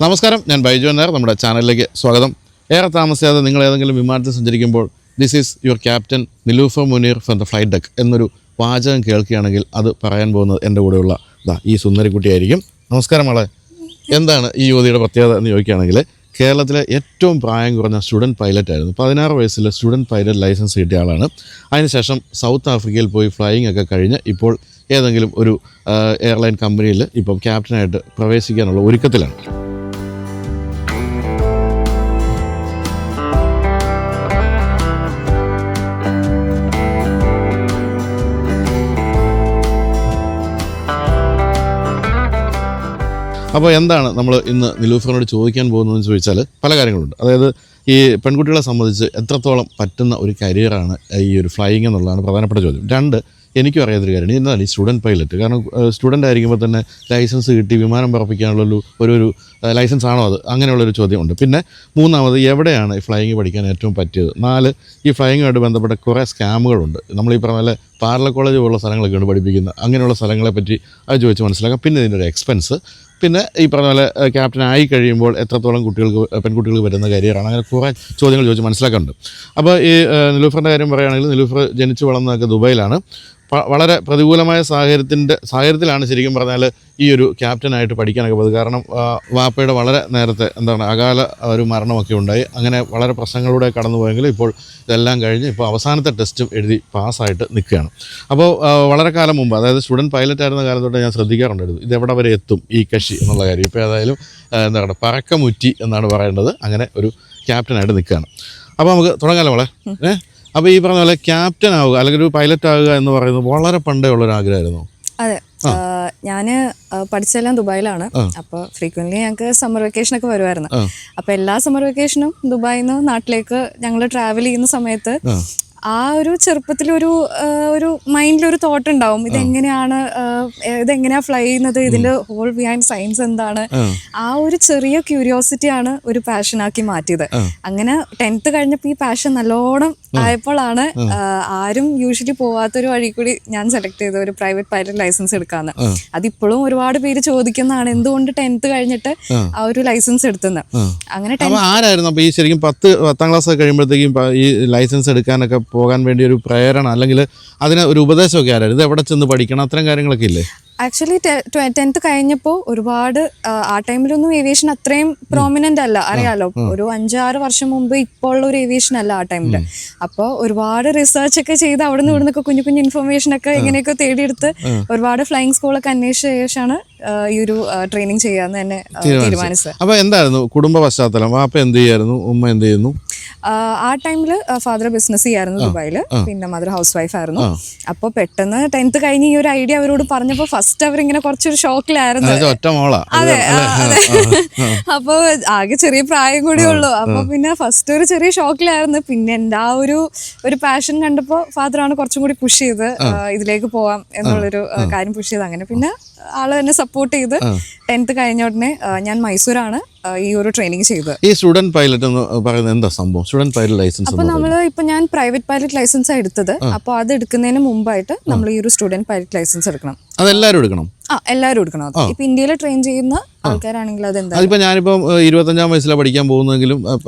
നമസ്കാരം, ഞാൻ ബൈജു നായർ. നമ്മുടെ ചാനലിലേക്ക് സ്വാഗതം. ഏറെ താമസിയാതെ നിങ്ങൾ ഏതെങ്കിലും വിമാനത്തിൽ സഞ്ചരിക്കുമ്പോൾ this is your captain Nilufar Muneer from the flight deck എന്നൊരു വാചകം കേൾക്കുകയാണെങ്കിൽ അത് പറയാൻ പോകുന്നത് എൻ്റെ കൂടെയുള്ള ഈ സുന്ദരിക്കുട്ടിയായിരിക്കും. നമസ്കാരം മോളെ. എന്താണ് ഈ യുവതിയുടെ പ്രത്യേകത എന്ന് ചോദിക്കുകയാണെങ്കിൽ, കേരളത്തിലെ ഏറ്റവും പ്രായം കുറഞ്ഞ സ്റ്റുഡൻറ്റ് പൈലറ്റായിരുന്നു. 16 വയസ്സിൽ സ്റ്റുഡൻറ്റ് പൈലറ്റ് ലൈസൻസ് കിട്ടിയ ആളാണ്. അതിനുശേഷം സൗത്ത് ആഫ്രിക്കയിൽ പോയി ഫ്ലൈയിങ് ഒക്കെ കഴിഞ്ഞ് ഇപ്പോൾ ഏതെങ്കിലും ഒരു എയർലൈൻ കമ്പനിയിൽ ഇപ്പം ക്യാപ്റ്റനായിട്ട് പ്രവേശിക്കാനുള്ള ഒരുക്കത്തിലാണ്. അപ്പോൾ എന്താണ് നമ്മൾ ഇന്ന് നിലൂഫറിനോട് ചോദിക്കാൻ പോകുന്നതെന്ന് ചോദിച്ചാൽ പല കാര്യങ്ങളുണ്ട്. അതായത് ഈ പെൺകുട്ടികളെ സംബന്ധിച്ച് എത്രത്തോളം പറ്റുന്ന ഒരു കരിയറാണ് ഈ ഒരു ഫ്ലൈയിങ് എന്നുള്ളതാണ് പ്രധാനപ്പെട്ട ചോദ്യം. രണ്ട്, എനിക്കും അറിയാത്തൊരു കാര്യമാണ് എന്താണ് ഈ സ്റ്റുഡൻറ്റ് പൈലറ്റ്. കാരണം സ്റ്റുഡൻ്റ് ആയിരിക്കുമ്പോൾ തന്നെ ലൈസൻസ് കിട്ടി വിമാനം പറപ്പിക്കാനുള്ളൊരു ഒരു ലൈസൻസ് ആണോ അത്, അങ്ങനെയുള്ളൊരു ചോദ്യമുണ്ട്. പിന്നെ മൂന്നാമത്, എവിടെയാണ് ഈ ഫ്ലൈയിങ് പഠിക്കാൻ ഏറ്റവും പറ്റിയത്. 4, ഈ ഫ്ലൈയിങ്ങുമായിട്ട് ബന്ധപ്പെട്ട കുറേ സ്കാമുകളുണ്ട്. നമ്മൾ ഈ പറഞ്ഞ പോലെ പാർല കോളേജ് പോലുള്ള സ്ഥലങ്ങളൊക്കെയാണ് പഠിപ്പിക്കുന്നത്. അങ്ങനെയുള്ള സ്ഥലങ്ങളെ പറ്റി അത് ചോദിച്ച് മനസ്സിലാക്കാം. പിന്നെ ഇതിൻ്റെ ഒരു എക്സ്പെൻസ്, പിന്നെ ഈ പറഞ്ഞ പോലെ ക്യാപ്റ്റൻ ആയി കഴിയുമ്പോൾ എത്രത്തോളം പെൺകുട്ടികൾക്ക് വരുന്ന കരിയറാണ്. അങ്ങനെ കുറേ ചോദ്യങ്ങൾ ചോദിച്ച് മനസ്സിലാക്കുന്നുണ്ട്. അപ്പോൾ ഈ നിലൂഫറിൻ്റെ കാര്യം പറയുകയാണെങ്കിൽ, നിലൂഫർ ജനിച്ചു വളർന്നതൊക്കെ ദുബായിലാണ്. വളരെ പ്രതികൂലമായ സാഹചര്യത്തിലാണ് ശരിക്കും പറഞ്ഞാൽ ഈ ഒരു ക്യാപ്റ്റനായിട്ട് പഠിക്കാനൊക്കെ പോയത്. കാരണം വാപ്പയുടെ വളരെ നേരത്തെ അകാല ഒരു മരണമൊക്കെ ഉണ്ടായി. അങ്ങനെ വളരെ പ്രശ്നങ്ങളിലൂടെ കടന്നു പോയെങ്കിലും ഇപ്പോൾ ഇതെല്ലാം കഴിഞ്ഞ് ഇപ്പോൾ അവസാനത്തെ ടെസ്റ്റും എഴുതി പാസ്സായിട്ട് നിൽക്കുകയാണ്. അപ്പോൾ വളരെ കാലം മുമ്പ്, അതായത് സ്റ്റുഡൻറ്റ് പൈലറ്റ് ആയിരുന്ന കാലം തൊട്ട് ഞാൻ ശ്രദ്ധിക്കാറുണ്ടായിരുന്നു ഇതെവിടെ വരെ എത്തും ഈ കക്ഷി എന്നുള്ള കാര്യം. ഇപ്പോൾ ഏതായാലും പറക്കമുറ്റി എന്നാണ് പറയേണ്ടത്. അങ്ങനെ ഒരു ക്യാപ്റ്റനായിട്ട് നിൽക്കുകയാണ്. അപ്പോൾ നമുക്ക് തുടങ്ങാമല്ലോ മോളെ. അപ്പോൾ ഈ പറഞ്ഞ പോലെ ക്യാപ്റ്റൻ ആവുക അല്ലെങ്കിൽ ഒരു പൈലറ്റ് ആവുക എന്ന് പറയുന്നത് വളരെ പണ്ടേ ഉള്ളൊരു ആഗ്രഹമായിരുന്നു. അതെ, ഞാന് പഠിച്ചെല്ലാം ദുബായിലാണ്. അപ്പൊ ഫ്രീക്വന്റ്ലി ഞങ്ങൾക്ക് സമ്മർ വെക്കേഷൻ ഒക്കെ വരുമായിരുന്നു. അപ്പൊ എല്ലാ സമ്മർ വെക്കേഷനും ദുബായിൽ നിന്ന് നാട്ടിലേക്ക് ഞങ്ങൾ ട്രാവൽ ചെയ്യുന്ന സമയത്ത് ആ ഒരു ചെറുപ്പത്തിലൊരു മൈൻഡിലൊരു തോട്ട് ഉണ്ടാവും, ഇതെങ്ങനെയാ ഫ്ലൈ ചെയ്യുന്നത്, ഇതിന്റെ ഹോൾ ബിഹൈൻഡ് സയൻസ് എന്താണ്. ആ ഒരു ചെറിയ ക്യൂരിയോസിറ്റിയാണ് ഒരു പാഷനാക്കി മാറ്റിയത്. അങ്ങനെ 10th കഴിഞ്ഞപ്പോൾ ഈ പാഷൻ നല്ലോണം ആയപ്പോഴാണ് ആരും യൂഷ്വലി പോവാത്തൊരു വഴി കൂടി ഞാൻ സെലക്ട് ചെയ്ത ഒരു പ്രൈവറ്റ് പൈലറ്റ് ലൈസൻസ് എടുക്കാന്ന്. അതിപ്പോഴും ഒരുപാട് പേര് ചോദിക്കുന്നതാണ്, എന്തുകൊണ്ട് 10th കഴിഞ്ഞിട്ട് ആ ഒരു ലൈസൻസ് എടുത്തുന്നത്. അങ്ങനെ ആരായിരുന്നു അപ്പോൾ ഈ ശരിക്കും 10ാം ക്ലാസ് കഴിയുമ്പോഴത്തേക്കും ഈ ലൈസൻസ് എടുക്കാനൊക്കെ പോകാൻ വേണ്ടി ഒരു പ്രേരണ അല്ലെങ്കിൽ അതിന് ഒരു ഉപദേശമൊക്കെ ആരായിരുന്നു? ഇത് എവിടെ ചെന്ന് പഠിക്കണം, അത്തരം കാര്യങ്ങളൊക്കെ ഇല്ലേ? ആക്ച്വലി 10th കഴിഞ്ഞപ്പോൾ ഒരുപാട് ആ ടൈമിലൊന്നും ഏവിയേഷൻ അത്രയും പ്രോമിനന്റ് അല്ല, അറിയാലോ. ഒരു 5-6 വർഷം മുമ്പ് ഇപ്പോൾ ഉള്ള ഒരു ഏവിയേഷൻ അല്ല ആ ടൈമില്. അപ്പോൾ ഒരുപാട് റിസർച്ച് ഒക്കെ ചെയ്ത് അവിടെ നിന്ന് ഇവിടുന്നൊക്കെ കുഞ്ഞു കുഞ്ഞു ഇൻഫർമേഷൻ ഒക്കെ ഇങ്ങനെയൊക്കെ തേടിയെടുത്ത് ഒരുപാട് ഫ്ലൈയിങ് സ്കൂളൊക്കെ അന്വേഷിച്ച ശേഷമാണ് ഈ ഒരു ട്രെയിനിങ് ചെയ്യാന്ന് തന്നെ തീരുമാനിച്ചത്. അപ്പൊ എന്തായിരുന്നു കുടുംബ പശ്ചാത്തലം? വാപ്പ എന്ത് ചെയ്യായിരുന്നു, ഉമ്മ എന്ത് ചെയ്യുന്നു? ആ ടൈമില് ഫാദർ ബിസിനസ് ചെയ്യായിരുന്നു ദുബായില്, പിന്നെ മദർ ഹൗസ് വൈഫ് ആയിരുന്നു. അപ്പൊ പെട്ടെന്ന് 10th കഴിഞ്ഞ് ഈ ഒരു ഐഡിയ അവരോട് പറഞ്ഞപ്പോ ഫസ്റ്റ് അവരിങ്ങനെ കുറച്ചൊരു ഷോക്കിലായിരുന്നു. അതെ അതെ. അപ്പൊ ആകെ ചെറിയ പ്രായം കൂടി ഉള്ളൂ. അപ്പൊ പിന്നെ ഫസ്റ്റ് ഒരു ചെറിയ ഷോക്കിലായിരുന്നു. പിന്നെ എന്റെ ആ ഒരു പാഷൻ കണ്ടപ്പോ ഫാദറാണ് കുറച്ചും കൂടി പുഷ് ചെയ്ത് ഇതിലേക്ക് പോവാം എന്നുള്ളൊരു കാര്യം പുഷ് ചെയ്ത്. അങ്ങനെ പിന്നെ ആള് എന്നെ സപ്പോർട്ട് ചെയ്ത് 10th കഴിഞ്ഞ ഉടനെ ഞാൻ മൈസൂരാണ് ഈ ഒരു ട്രെയിനിങ് ചെയ്തത്. ഈ സ്റ്റുഡന്റ് പൈലറ്റ് എന്ന് പറയുന്നത് എന്താ സംഭവം? സ്റ്റുഡന്റ് പൈലറ്റ് ലൈസൻസ് അപ്പൊ ഞാൻ പ്രൈവറ്റ് പൈലറ്റ് ലൈസൻസ് എടുത്തത്. അപ്പൊ അത് എടുക്കുന്നതിന് മുമ്പായിട്ട് നമ്മൾ ഈ ഒരു സ്റ്റുഡന്റ് പൈലറ്റ് ലൈസൻസ് എടുക്കണം. അതെല്ലാവരും എടുക്കണം? എല്ലാവരും എടുക്കണം. ഇപ്പൊ ഇന്ത്യയിൽ ട്രെയിൻ ചെയ്യുന്ന ആൾക്കാരാണെങ്കിൽ അതെന്തായാലും ഞാനിപ്പം 25ാം വയസ്സിലാണ് പഠിക്കാൻ പോകുന്നെങ്കിലും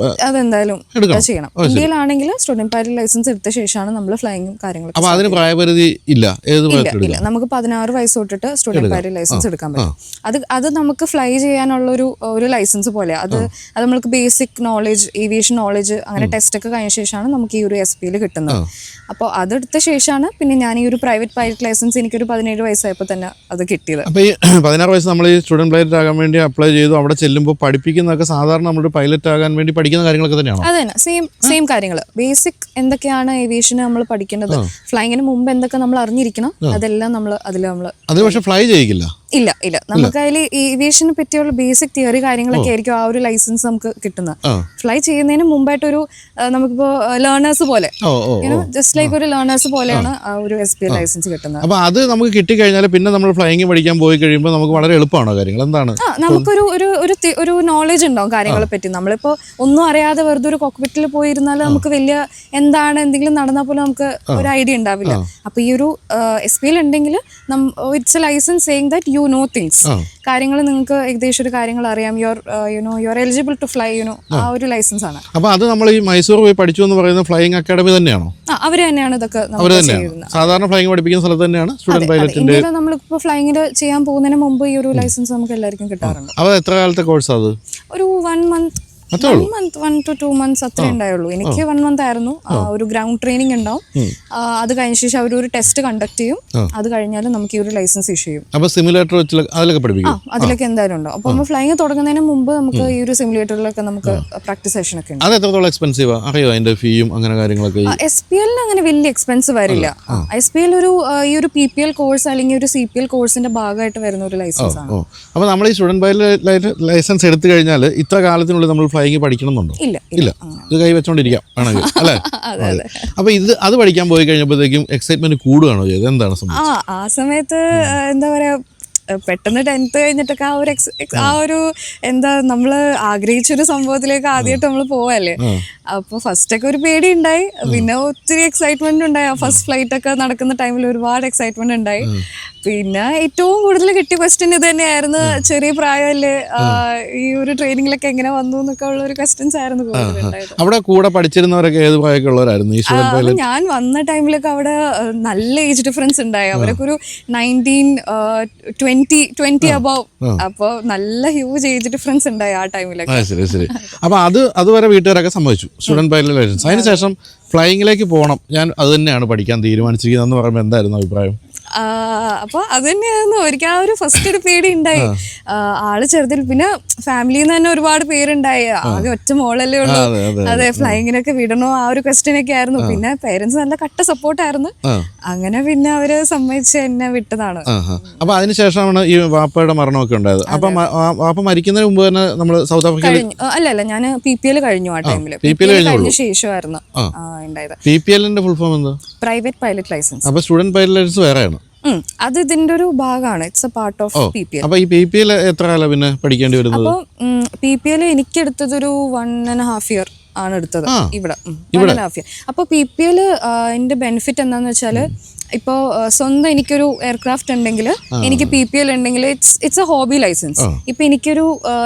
അതെന്തായാലും ചെയ്യണം. ഇന്ത്യയിലാണെങ്കിൽ സ്റ്റുഡന്റ് പൈലറ്റ് ലൈസൻസ് എടുത്ത ശേഷമാണ് നമ്മൾ ഫ്ലൈയിങ്ങും കാര്യങ്ങളൊക്കെ. അപ്പൊ അതിന് പ്രായപരിധി ഇല്ല? ഇല്ല, നമുക്ക് 16 വയസ്സ് തൊട്ടിട്ട് സ്റ്റുഡന്റ് പൈലറ്റ് ലൈസൻസ് എടുക്കാൻ പറ്റും. അത് നമുക്ക് ഫ്ലൈ ചെയ്യാനുള്ള ഒരു ലൈസൻസ് പോലെ. അത് നമുക്ക് ബേസിക് നോളജ്, ഏവിയേഷൻ നോളജ്, അങ്ങനെ ടെസ്റ്റ് ഒക്കെ കഴിഞ്ഞ ശേഷമാണ് നമുക്ക് ഈ ഒരു SPയിൽ കിട്ടുന്നത്. അപ്പോൾ അതെടുത്ത ശേഷമാണ് പിന്നെ ഞാൻ ഈ ഒരു പ്രൈവറ്റ് പൈലറ്റ് ലൈസൻസ് എനിക്കൊരു 17 വയസ്സായപ്പോൾ തന്നെ അത് കിട്ടിയത്. അപ്പോൾ ഈ 16 വയസ്സ് നമ്മൾ ഈ സ്റ്റുഡന്റ് പൈലറ്റ് ആകാൻ വേണ്ടി അപ്ലൈ ചെയ്തു. അവിടെ ചെല്ലുമ്പോൾ പഠിപ്പിക്കുന്നതൊക്കെ സാധാരണ നമ്മൾ പൈലറ്റ് ആകാൻ വേണ്ടി പഠിക്കുന്ന കാര്യങ്ങളൊക്കെ തന്നെയാണോ? അതെ, സെയിം കാര്യങ്ങൾ. ബേസിക് എന്തൊക്കെയാണ് ഏവിയേഷന് നമ്മൾ പഠിക്കേണ്ടത്, ഫ്ലൈങ്ങിന് മുമ്പ് എന്തൊക്കെ നമ്മൾ അറിഞ്ഞിരിക്കണം, അതെല്ലാം നമ്മൾ പക്ഷെ ഫ്ലൈ ചെയ്യില്ല. ഇല്ല, നമുക്ക് അതിൽ ഏവിയേഷനെ പറ്റിയുള്ള ബേസിക് തിയറി കാര്യങ്ങളൊക്കെ ആയിരിക്കും ആ ഒരു ലൈസൻസ് നമുക്ക് കിട്ടുന്നത്. ഫ്ലൈ ചെയ്യുന്നതിന് മുമ്പായിട്ടൊരു നമുക്കിപ്പോ ലേണേഴ്സ് പോലെ, ജസ്റ്റ് ലൈക്ക് ഒരു ലേണേഴ്സ് പോലെയാണ് ആ ഒരു SPL ലൈസൻസ് കിട്ടുന്നത്. അപ്പൊ അത് നമുക്ക് കിട്ടിക്കഴിഞ്ഞാൽ പിന്നെ നമ്മൾ ഫ്ലൈയിങ് പഠിക്കാൻ പോയി കഴിയുമ്പോൾ നമുക്ക് വളരെ എളുപ്പമാണോ കാര്യങ്ങൾ? എന്താണ് നമുക്കൊരു ഒരു നോളജ് ഉണ്ടാവും കാര്യങ്ങളെ പറ്റി. നമ്മളിപ്പോ ഒന്നും അറിയാതെ വെറുതെ ഒരു കോക്പിറ്റിൽ പോയിരുന്നാൽ നമുക്ക് വലിയ എന്തെങ്കിലും നടന്നാൽ പോലും നമുക്ക് ഒരു ഐഡിയ ഉണ്ടാവില്ല. അപ്പൊ ഈ ഒരു SPL ഉണ്ടെങ്കിൽ it's a licence saying that you you know things, കാര്യങ്ങൾ നിങ്ങൾക്ക് ഏകദേശം ഒരു കാര്യങ്ങൾ അറിയാം, you are eligible to fly, ആ ഒരു ലൈസൻസ് ആണ്. അപ്പൊ അത് നമ്മൾ ഈ മൈസൂർ പോയി പഠിച്ചു എന്ന് പറയുന്ന ഫ്ലൈയിങ് അക്കാഡമി തന്നെയാണോ? അവര് തന്നെയാണ് ഇതൊക്കെ അവർ തന്നെയാണ് സാധാരണ ഫ്ലൈയിങ് പഠിപ്പിക്കുന്ന സ്ഥലത്ത് തന്നെയാണ് സ്റ്റുഡന്റ് പൈലറ്റിന്റെ. ഇന്ത്യയിൽ നമ്മളിപ്പോ ഫ്ലൈയിങ്ങിന് ചെയ്യാൻ പോകുന്നതിന് മുമ്പ് ഈ ഒരു ലൈസൻസ് നമുക്ക് എല്ലാവർക്കും കിട്ടാറുണ്ട്. അത് എത്ര കാലത്തെ കോഴ്സ് അത്? ഒരു 1 month 1 to 2 months അത്രേ ഉണ്ടായുള്ളൂ. എനിക്ക് 1 month ആയിരുന്നു. ഒരു ഗ്രൗണ്ട് ട്രെയിനിങ് ഉണ്ടാവും. അത് കഴിഞ്ഞ ശേഷം അവർ ഒരു ടെസ്റ്റ് കണ്ടക്ട് ചെയ്യും. അത് കഴിഞ്ഞാൽ നമുക്ക് ഈ ഒരു ലൈസൻസ് ഇഷ്യൂ ചെയ്യും. അപ്പൊ സിമുലേറ്റർ അതിലൊക്കെ പഠിപ്പിക്കും. അതിലൊക്കെ എന്തായാലും ഉണ്ടാവും. അപ്പൊ നമ്മൾ ഫ്ലൈങ് തുടങ്ങുന്നതിന് മുമ്പ് നമുക്ക് ഈ ഒരു സിമുലേറ്ററിലൊക്കെ നമുക്ക് പ്രാക്ടീസ് സെഷൻ ഒക്കെ ഉണ്ട്. അത് എത്രത്തോളം എക്സ്പെൻസീവ് അറിയോ? അതിന്റെ ഫീയും അങ്ങനെ കാര്യങ്ങളൊക്കെ? SPL അങ്ങനെ വലിയ എക്സ്പെൻസ് വരില്ല. SPL ഒരു ഈ ഒരു PPL കോഴ്സ് അല്ലെങ്കിൽ ഒരു CPL കോഴ്സിന്റെ ഭാഗമായിട്ട് വരുന്ന ഒരു ലൈസൻസ് ആണ്. അപ്പൊ നമ്മൾ ഈ സ്റ്റുഡന്റ് പൈലറ്റ് ലൈസൻസ് എടുത്തു കഴിഞ്ഞാൽ ഇത്ര കാലത്തിനുള്ളിൽ നമ്മൾ ഫ്ലൈയിങ് പഠിക്കണമെന്നുണ്ടോ? ഇല്ല, ഇത് കൈ വെച്ചോണ്ടിരിക്കാം വേണമെങ്കിൽ അല്ലേ? അപ്പൊ അത് പഠിക്കാൻ പോയി കഴിഞ്ഞപ്പോഴത്തേക്കും എക്സൈറ്റ്മെന്റ് കൂടുകയാണോ ചെയ്തത്? എന്താണ് സംഭവം? ആ സമയത്ത് എന്താ പറയാ, പെട്ടെന്ന് 10th കഴിഞ്ഞിട്ടൊക്കെ ആ ഒരു എന്താ നമ്മള് ആഗ്രഹിച്ചൊരു സംഭവത്തിലേക്ക് ആദ്യമായിട്ട് നമ്മൾ പോവല്ലേ. അപ്പൊ ഫസ്റ്റ് ഒക്കെ ഒരു പേടി ഉണ്ടായി, പിന്നെ ഒത്തിരി എക്സൈറ്റ്മെന്റ് ഉണ്ടായി. ഫസ്റ്റ് ഫ്ലൈറ്റ് ഒക്കെ നടക്കുന്ന ടൈമിൽ ഒരുപാട് എക്സൈറ്റ്മെന്റ് ഉണ്ടായി. പിന്നെ ഏറ്റവും കൂടുതൽ കിട്ടിയ ക്വസ്റ്റ്യൻ ഇത് തന്നെയായിരുന്നു, ചെറിയ പ്രായമല്ലേ, ഈ ഒരു ട്രെയിനിങ്ങിലൊക്കെ എങ്ങനെ വന്നു എന്നൊക്കെ ഉള്ള ഒരു ക്വസ്റ്റ്യൻസ് ആയിരുന്നു കൂടുതലുണ്ടായത്. അവിടെ കൂടെ പഠിച്ചിരുന്നവരൊക്കെ ഏത് പ്രായമൊക്കെ ഉള്ളവരായിരുന്നു? ഞാൻ വന്ന ടൈമിലൊക്കെ അവിടെ നല്ല ഏജ് ഡിഫറൻസ് ഉണ്ടായി. അവരൊക്കെ ഒരു 19, 20 അബവ്. അപ്പൊ നല്ല ഹ്യൂജ് ഏജ് ഡിഫറൻസ് ഉണ്ടായി ആ ടൈമിലൊക്കെ. ശരി. അപ്പൊ അതുവരെ വീട്ടുകാരൊക്കെ സമ്മതിച്ചു സ്റ്റുഡന്റ് പൈലറ്റ് ലൈസൻസ്. അതിനുശേഷം ഫ്ലൈയിങ്ങിലേക്ക് പോകണം, ഞാൻ അത് തന്നെയാണ് പഠിക്കാൻ തീരുമാനിച്ചിരിക്കുന്നത് എന്ന് പറയുമ്പോൾ എന്തായിരുന്നു അഭിപ്രായം? അപ്പൊ അത് തന്നെയായിരുന്നു. ഒരിക്കൽ ആ ഒരു ഫസ്റ്റ് ഒരു പേടി ഉണ്ടായി. ആള് ചെറുതിൽ, പിന്നെ ഫാമിലിയിൽ നിന്ന് തന്നെ ഒരുപാട് പേരുണ്ടായി. ആകെ ഒറ്റ മോളല്ലേ ഉള്ളൂ. അതെ, ഫ്ലൈയിങ്ങിനൊക്കെ വിടണോ ആ ഒരു ക്വസ്റ്റ്യൻ ഒക്കെ ആയിരുന്നു. പിന്നെ പേരൻസ് നല്ല കട്ട സപ്പോർട്ടായിരുന്നു. അങ്ങനെ പിന്നെ അവര് സമ്മതിച്ച് എന്നെ വിട്ടതാണ്. അപ്പൊ അതിനുശേഷമാണ് ഈ വാപ്പയുടെ മരണമൊക്കെ ഉണ്ടായത്. അപ്പൊ വാപ്പ മരിക്കുന്നതിന് മുമ്പ് തന്നെ നമ്മൾ സൗത്ത് ആഫ്രിക്കയിൽ അല്ല, ഞാൻ PPL കഴിഞ്ഞു. ആ ടൈമില് കഴിഞ്ഞ ശേഷമായിരുന്നു ഉണ്ടായത്. PPL ഫുൾ ഫോം എന്താ? Private pilot licence. അപ്പൊ സ്റ്റുഡന്റ് പൈലറ്റ് ലൈസൻസ് വേറെയാണ്? അത് ഇതിന്റെ ഒരു ഭാഗമാണ്. It's a part of PPL. അപ്പൊ ഈ PPL എത്ര കാലം പിന്നെ പഠിക്കേണ്ടി വരുന്നത്? അപ്പൊ PPL എനിക്ക് എടുത്തതൊരു 1.5 year ആണ് എടുത്തത് ഇവിടെ. 1.5 year. അപ്പൊ PPL എന്റെ ബെനിഫിറ്റ് എന്താന്ന് വെച്ചാല്, ഇപ്പോൾ സ്വന്തം എനിക്കൊരു എയർക്രാഫ്റ്റ് ഉണ്ടെങ്കിൽ, എനിക്ക് PPL ഉണ്ടെങ്കിൽ ഇറ്റ്സ് എ ഹോബി ലൈസൻസ്. ഇപ്പൊ എനിക്കൊരു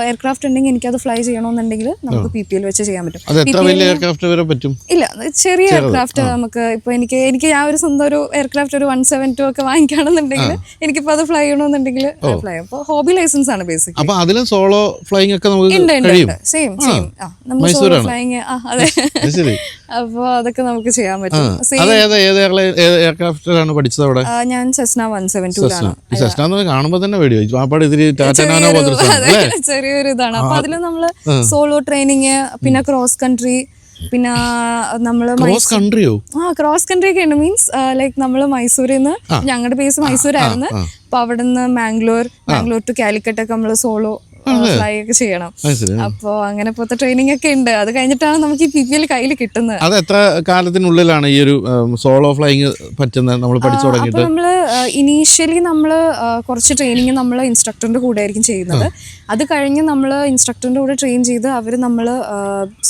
എയർക്രാഫ്റ്റ് ഉണ്ടെങ്കിൽ എനിക്കത് ഫ്ലൈ ചെയ്യണമെന്നുണ്ടെങ്കിൽ നമുക്ക് PPL വെച്ച് ചെയ്യാൻ പറ്റും. ഇല്ല, ചെറിയ എയർക്രാഫ്റ്റ് നമുക്ക് ഇപ്പൊ എനിക്ക് ഞാൻ ഒരു സ്വന്തം ഒരു എയർക്രാഫ്റ്റ് ഒരു 172 ഒക്കെ വാങ്ങിക്കുകയാണെന്നുണ്ടെങ്കിൽ എനിക്കിപ്പോ അത് ഫ്ലൈ ചെയ്യണമെന്നുണ്ടെങ്കിൽ ഫ്ലൈ. അപ്പൊ ഹോബി ലൈസൻസ് ആണ് ബേസിക്. അപ്പൊ അതിലും സോളോ ഫ്ലൈങ് ഒക്കെ സെയിം നമ്മൾ സോളോ ഫ്ലൈങ്. അതെ, അപ്പൊ അതൊക്കെ നമുക്ക് ചെയ്യാൻ പറ്റും. പഠിച്ചത് അവിടെ? ഞാൻ സെസ്ന 172 കാണുമ്പോ തന്നെ ചെറിയൊരു ഇതാണ്. അപ്പൊ അതില് നമ്മള് സോളോ ട്രെയിനിങ്, പിന്നെ ക്രോസ് കൺട്രി, പിന്നെ നമ്മള് ക്രോസ് കൺട്രി ഒക്കെ ഉണ്ട്. മീൻസ് ലൈക്ക് നമ്മള് മൈസൂരിൽ നിന്ന്, ഞങ്ങളുടെ ബേസ് മൈസൂരായിരുന്നു. അപ്പൊ അവിടെ നിന്ന് മാംഗ്ലൂർ ടു കാലിക്കറ്റ് ഒക്കെ നമ്മള് സോളോ ഫ്ലൈ ഒക്കെ ചെയ്യണം. അപ്പൊ അങ്ങനെ പോലത്തെ ട്രെയിനിങ് ഒക്കെ ഉണ്ട്. അത് കഴിഞ്ഞിട്ടാണ് നമുക്ക് ഈ PPL കയ്യിൽ കിട്ടുന്നത്. അത് എത്ര കാലത്തിനുള്ളിലാണ് ഈ ഒരു സോളോ ഫ്ലൈങ് പറ്റുന്നത് നമ്മൾ പഠിച്ചു തുടങ്ങിയിട്ട്? നമ്മള് ഇനീഷ്യലി നമ്മള് കുറച്ച് ട്രെയിനിങ് നമ്മൾ ഇൻസ്ട്രക്ടറിന്റെ കൂടെ ആയിരിക്കും ചെയ്യുന്നത്. അത് കഴിഞ്ഞ് നമ്മൾ ഇൻസ്ട്രക്ടറിന്റെ കൂടെ ട്രെയിൻ ചെയ്ത് അവര് നമ്മള്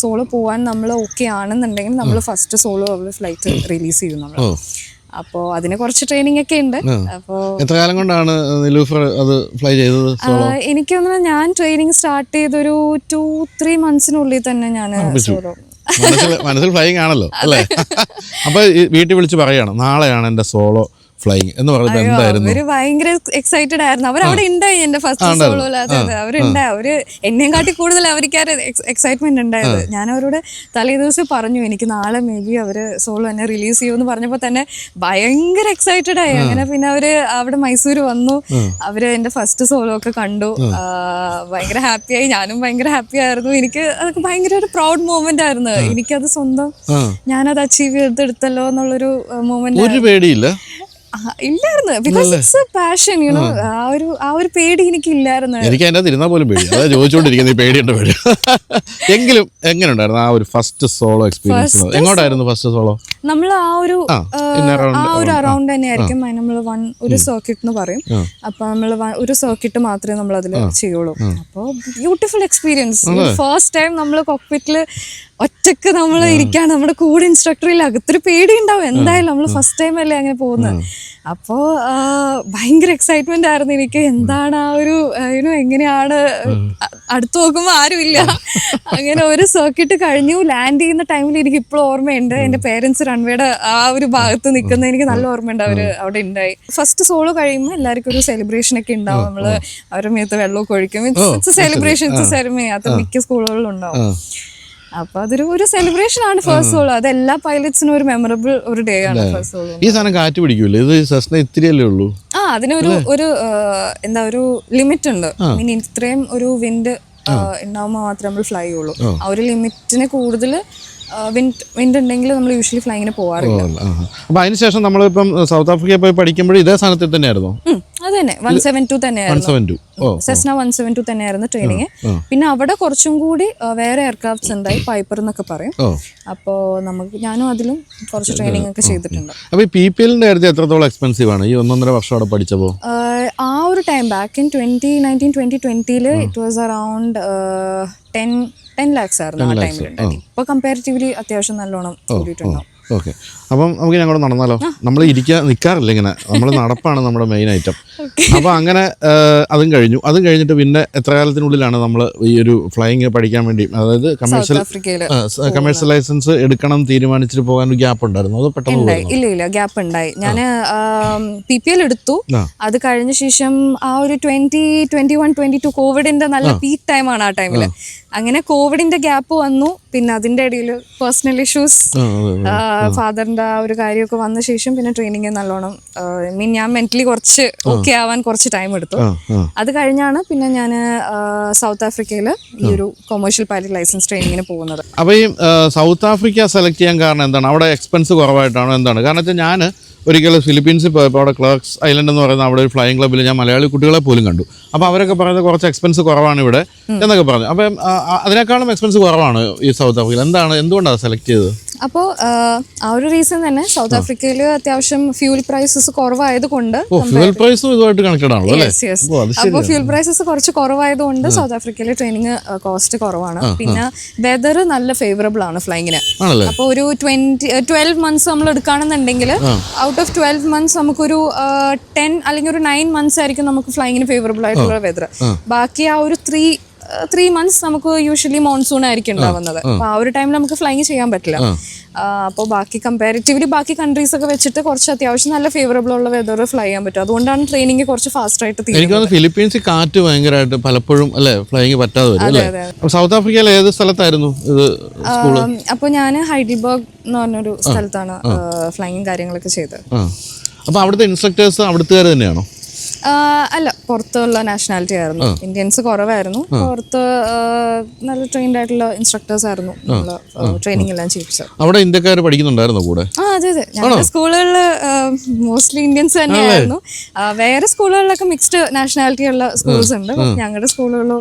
സോളോ പോവാൻ നമ്മൾ ഓക്കെ ആണെന്നുണ്ടെങ്കിൽ നമ്മൾ ഫസ്റ്റ് സോളോ ഫ്ലൈറ്റ് റിലീസ് ചെയ്യും നമ്മൾ. അപ്പോ അതിന് കുറച്ച് ട്രെയിനിങ് ഒക്കെ ഉണ്ട്. അപ്പോ എത്ര കാലം കൊണ്ടാണ് നിലൂഫർ അത് ഫ്ലൈ ചെയ്തത്? എനിക്ക് തോന്നുന്നു ഞാൻ ട്രെയിനിങ് സ്റ്റാർട്ട് ചെയ്തൊരു 2-3 monthsനുള്ളിൽ തന്നെ ഞാൻ സോളോ. മനസ്സിൽ ഫ്ലൈയിങ് ആണല്ലോ അല്ലേ? അപ്പൊ വീട്ടിൽ വിളിച്ച് പറയാണ് നാളെയാണ് എന്റെ സോളോ ഫ്ലൈയിങ് എന്ന് പറയുന്നത് എന്തായിരുന്നു? അവര് ഭയങ്കര എക്സൈറ്റഡ് ആയിരുന്നു. അവരവിടെ ഉണ്ടായി എന്റെ ഫസ്റ്റ് സോളോ. അവരുണ്ടായി. അവര് എന്നെയും കാട്ടി കൂടുതൽ അവർക്ക് എക്സൈറ്റ്മെന്റ് ഉണ്ടായത്. ഞാൻ അവരോട് തലേ ദിവസം പറഞ്ഞു എനിക്ക് നാളെ മേ ബി അവര് സോളോ എന്നെ റിലീസ് ചെയ്യുമെന്ന് പറഞ്ഞപ്പോ തന്നെ ഭയങ്കര എക്സൈറ്റഡ് ആയി. അങ്ങനെ പിന്നെ അവര് അവിടെ മൈസൂർ വന്നു. അവര് എന്റെ ഫസ്റ്റ് സോളോ ഒക്കെ കണ്ടു. ഭയങ്കര ഹാപ്പിയായി. ഞാനും ഭയങ്കര ഹാപ്പി ആയിരുന്നു. എനിക്ക് അതൊക്കെ ഭയങ്കര ഒരു പ്രൗഡ് മൊമെന്റ് ആയിരുന്നു. എനിക്കത് സ്വന്തം ഞാനത് അച്ചീവ് ചെയ്തെടുത്തല്ലോ എന്നുള്ളൊരു മൊമെന്റ്. ഒരു പേടിയില്ല? ഇല്ലായിരുന്നു. Because it's A passion, you know. ആ ഒരു പേടി എനിക്ക് ഇല്ലായിരുന്നു. എനിക്ക് അതിന്റെ തിരുന്നാ പോലും പേടി. അതായത് ചോദിച്ചുകൊണ്ടിരിക്കുന്നത് ഈ പേടിയുടെ പേടി. എങ്കിലും എങ്ങനെ ഉണ്ടായിരുന്നു ആ ഒരു ഫസ്റ്റ് സോളോ എക്സ്പീരിയൻസ്? എങ്ങോട്ടായിരുന്നു ഫസ്റ്റ് സോളോ? നമ്മൾ ആ ഒരു അറൗണ്ട് തന്നെയായിരിക്കും. നമ്മൾ ഒരു സർക്യൂട്ട് എന്ന് പറയും. അപ്പൊ നമ്മൾ ഒരു സർക്യൂട്ട് മാത്രമേ നമ്മൾ അതിൽ ചെയ്യുള്ളൂ. അപ്പോൾ ബ്യൂട്ടിഫുൾ എക്സ്പീരിയൻസ്. ഫസ്റ്റ് ടൈം നമ്മൾ കോക്പിറ്റിൽ ഒറ്റക്ക് നമ്മൾ ഇരിക്കാണ്, നമ്മുടെ കൂടെ ഇൻസ്ട്രക്ടർ ഇല്ല, അകത്തൊരു പേടി ഉണ്ടാവും എന്തായാലും, നമ്മൾ ഫസ്റ്റ് ടൈം അല്ലേ അങ്ങനെ പോകുന്നത്. അപ്പോൾ ഭയങ്കര എക്സൈറ്റ്മെന്റ് ആയിരുന്നു എനിക്ക്. എന്താണ് ആ ഒരു എങ്ങനെയാണ്, അടുത്ത് നോക്കുമ്പോൾ ആരുമില്ല. അങ്ങനെ ഒരു സർക്യൂട്ട് കഴിഞ്ഞു, ലാൻഡ് ചെയ്യുന്ന ടൈമിൽ എനിക്ക് ഇപ്പോഴും ഓർമ്മയുണ്ട്. എൻ്റെ പേരൻസ് റൺവേയുടെ ആ ഒരു ഭാഗത്ത് നിൽക്കുന്നത് എനിക്ക് നല്ല ഓർമ്മയുണ്ട്. അവര് അവിടെ ഉണ്ടായി. ഫസ്റ്റ് സോളോ കഴിയുമ്പോൾ എല്ലാവർക്കും ഒരു സെലിബ്രേഷൻ ഒക്കെ ഉണ്ടാവും. നമ്മള് അവരുടെ മേത്ത് വെള്ളമൊക്കെ ഒഴിക്കും. It's celebration, it's ceremony. അത് മിക്ക സ്കൂളുകളിലും ഉണ്ടാവും. അപ്പൊ അതൊരു സെലിബ്രേഷൻ ആണ് ഫസ്റ്റ് സോളോ. അത് എല്ലാ പൈലറ്റ്സിനും ഒരു മെമ്മറബിൾ ഒരു ഡേ ആണ് ഫസ്റ്റ് സോളോ. ഈ സാധനം കാറ്റ് പിടിക്കൂല്ലേ? ഇത് സെസ്ന ഇത്തിരിയല്ലേ ഉള്ളൂ. അതിനൊരു എന്താ ഒരു ലിമിറ്റ് ഉണ്ട്. ഇനി ഇത്രയും ഒരു വിൻഡ് ഉണ്ടാവുമ്പോൾ മാത്രമേ നമ്മൾ ഫ്ലൈ ചെയ്യുള്ളൂ. ആ ഒരു ലിമിറ്റിന് കൂടുതൽ വിൻഡ് ഉണ്ടെങ്കിൽ നമ്മൾ യൂഷ്വലി ഫ്ലൈങ്ങിന് പോകാറില്ല. അപ്പൊ അതിനുശേഷം നമ്മളിപ്പം സൗത്ത് ആഫ്രിക്കയിൽ പോയി പഠിക്കുമ്പോഴും ഇതേ സ്ഥാനത്തിൽ തന്നെയായിരുന്നു? അത് തന്നെ 172 തന്നെയായിരുന്നു. സെസ്ന 172 തന്നെയായിരുന്നു ട്രെയിനിങ്. പിന്നെ അവിടെ കുറച്ചും കൂടി വേറെ എയർക്രാഫ്റ്റ്സ് ഉണ്ടായി, പൈപ്പർ എന്നൊക്കെ പറയും. അപ്പോൾ ഞാനും അതിലും കുറച്ച് ട്രെയിനിങ് ഒക്കെ ചെയ്തിട്ടുണ്ട്. അപ്പൊ ഈ PPL-ന്റെ കാര്യത്തിൽ എത്രത്തോളം എക്സ്പെൻസീവ് ആണ് ഈ 1.5 വർഷം അവിടെ പഠിച്ചപ്പോൾ? ആ ഒരു time back in 2019-2020 it was around 10 lakhs ആയിരുന്നു ആ ടൈമിൽ. ഇപ്പൊ കമ്പാരിറ്റീവ്ലി അത്യാവശ്യം നല്ലോണം കൂടിയിട്ടുണ്ടാവും. ഓക്കെ, അപ്പം നമുക്ക് ഞങ്ങൾ നടന്നാലോ? നമ്മൾ നിൽക്കാറില്ല ഇങ്ങനെ, നമ്മൾ നടപ്പാണ് നമ്മുടെ മെയിൻ ഐറ്റം. അപ്പോൾ അങ്ങനെ അതും കഴിഞ്ഞിട്ട് പിന്നെ എത്ര കാലത്തിനുള്ളിലാണ് നമ്മൾ ഈ ഒരു ഫ്ലൈയിങ് പഠിക്കാൻ വേണ്ടി, അതായത് കമേഴ്ഷ്യൽ ലൈസൻസ് എടുക്കണം തീരുമാനിച്ചിട്ട് പോകാൻ ഒരു ഗ്യാപ്പ് ഉണ്ടായിരുന്നു? അത് പെട്ടെന്ന്? ഇല്ല, ഗ്യാപ്പ് ഉണ്ടായി. ഞാൻ PPL എടുത്തു. അത് കഴിഞ്ഞ ശേഷം ആ ഒരു 2021-22 കോവിഡിന്റെ നല്ല പീക്ക് ടൈമാണ് ആ ടൈമില്. അങ്ങനെ കോവിഡിന്റെ ഗ്യാപ്പ് വന്നു. പിന്നെ അതിന്റെ ഇടയിൽ പേഴ്സണൽ ഇഷ്യൂസ്, ഫാദറിന്റെ ആ ഒരു കാര്യമൊക്കെ വന്ന ശേഷം പിന്നെ ട്രെയിനിങ് നല്ലോണം ഞാൻ മെന്റലി കുറച്ച് ഓക്കെ ആവാൻ കുറച്ച് ടൈം എടുത്തു. അത് കഴിഞ്ഞാണ് പിന്നെ ഞാൻ സൗത്ത് ആഫ്രിക്കയിൽ ഈ ഒരു കൊമേഴ്ഷ്യൽ പൈലറ്റ് ലൈസൻസ് ട്രെയിനിങ്ങിന് പോകുന്നത്. അപ്പോൾ ഈ സൗത്ത് ആഫ്രിക്ക സെലക്ട് ചെയ്യാൻ കാരണം എന്താണ്? അവിടെ എക്സ്പെൻസ് കുറവായിട്ടാണോ എന്താണ്? കാരണം വെച്ചാൽ ഞാൻ ഒരിക്കലും ഫിലിപ്പീൻസിൽ പോയപ്പോൾ അവിടെ ക്ലർക്സ് ഐലൻഡ് എന്ന് പറയുന്ന അവിടെ ഒരു ഫ്ലൈയിങ് ക്ലബ്ബിൽ ഞാൻ മലയാളി കുട്ടികളെ പോലും കണ്ടു. അപ്പോൾ അവരൊക്കെ പറയുന്നത് കുറച്ച് എക്സ്പെൻസ് കുറവാണ് ഇവിടെ എന്നൊക്കെ പറഞ്ഞു. അപ്പം അതിനേക്കാളും എക്സ്പെൻസ് കുറവാണ് ഈ സൗത്ത് ആഫ്രിക്കയിൽ. എന്തുകൊണ്ടാണ് സെലക്ട് ചെയ്തത്? അപ്പോൾ ആ ഒരു റീസൺ തന്നെ, സൗത്ത് ആഫ്രിക്കയിൽ അത്യാവശ്യം ഫ്യൂൽ പ്രൈസസ് കുറവായതുകൊണ്ട്, ഫ്യൂൽ പ്രൈസും ഇതുമായിട്ട് കണക്റ്റഡ് ആണല്ലോ അല്ലേ? അപ്പോൾ ഫ്യൂൽ പ്രൈസസ് കുറച്ച് കുറവായതുകൊണ്ട് സൗത്ത് ആഫ്രിക്കയിൽ ട്രെയിനിങ് കോസ്റ്റ് കുറവാണ്. പിന്നെ വെതർ നല്ല ഫേവറബിൾ ആണ് ഫ്ലൈങ്ങിന്. അപ്പോൾ ഒരു 12 months നമ്മൾ എടുക്കുകയാണെന്നുണ്ടെങ്കിൽ ഔട്ട് ഓഫ് 12 months നമുക്കൊരു 10 അല്ലെങ്കിൽ ഒരു 9 months ആയിരിക്കും നമുക്ക് ഫ്ലൈങ്ങിന് ഫേവറബിൾ ആയിട്ടുള്ള വെതർ. ബാക്കി ആ ഒരു 3 months നമുക്ക് യൂഷ്വലി മോൺസൂൺ ആയിരിക്കും ഉണ്ടാവുന്നത്. അപ്പൊ ആ ഒരു ടൈമിൽ നമുക്ക് ഫ്ലൈങ് ചെയ്യാൻ പറ്റില്ല. അപ്പോൾ ബാക്കി കമ്പാരിറ്റീവ്ലി ബാക്കി കൺട്രീസ് ഒക്കെ വെച്ചിട്ട് കുറച്ച് അത്യാവശ്യം നല്ല ഫേവറബിൾ ഉള്ള വെതർ ഫ്ലൈ ചെയ്യാൻ പറ്റും. അതുകൊണ്ടാണ് ട്രെയിനിങ് കുറച്ച് ഫാസ്റ്റ് ആയിട്ട് തീരുന്നത്. എനിക്ക് തോന്നുന്നു ഫിലിപ്പീൻസിൽ കാറ്റ് ഭയങ്കരമായിട്ട് പലപ്പോഴും അല്ലേ ഫ്ലൈങ് പറ്റാതെ വരും അല്ലേ? സൗത്ത് ആഫ്രിക്കയിൽ ഏത് സ്ഥലത്തായിരുന്നു ഇത് സ്കൂള്? അപ്പോൾ ഞാൻ ഹൈഡൽബർഗ് എന്ന് പറഞ്ഞൊരു സ്ഥലത്താണ് ഫ്ലൈങ്ങും കാര്യങ്ങളൊക്കെ ചെയ്തത്. അപ്പോൾ അവിടുത്തെ ഇൻസ്ട്രക്ടേഴ്സ് അവിടുത്തുകാർ തന്നെയാണോ? അല്ല, പുറത്തുള്ള നാഷണാലിറ്റി ആയിരുന്നു. ഇന്ത്യൻസ് കുറവായിരുന്നു. പുറത്ത് നല്ല ട്രെയിൻഡ് ആയിട്ടുള്ള ഇൻസ്ട്രക്ടേഴ്സ് ആയിരുന്നു ട്രെയിനിങ് എല്ലാം ചെയ്യിച്ചത്. അവിടെ ഇന്ത്യക്കാർ പഠിക്കുന്നുണ്ടായിരുന്നു കൂടെ? അതെ. ഞങ്ങളുടെ സ്കൂളുകളിൽ മോസ്റ്റ്ലി ഇന്ത്യൻസ് തന്നെയായിരുന്നു. വേറെ സ്കൂളുകളിലൊക്കെ മിക്സ്ഡ് നാഷണാലിറ്റി ഉള്ള സ്കൂൾസ് ഉണ്ട്. ഞങ്ങളുടെ സ്കൂളുകളിൽ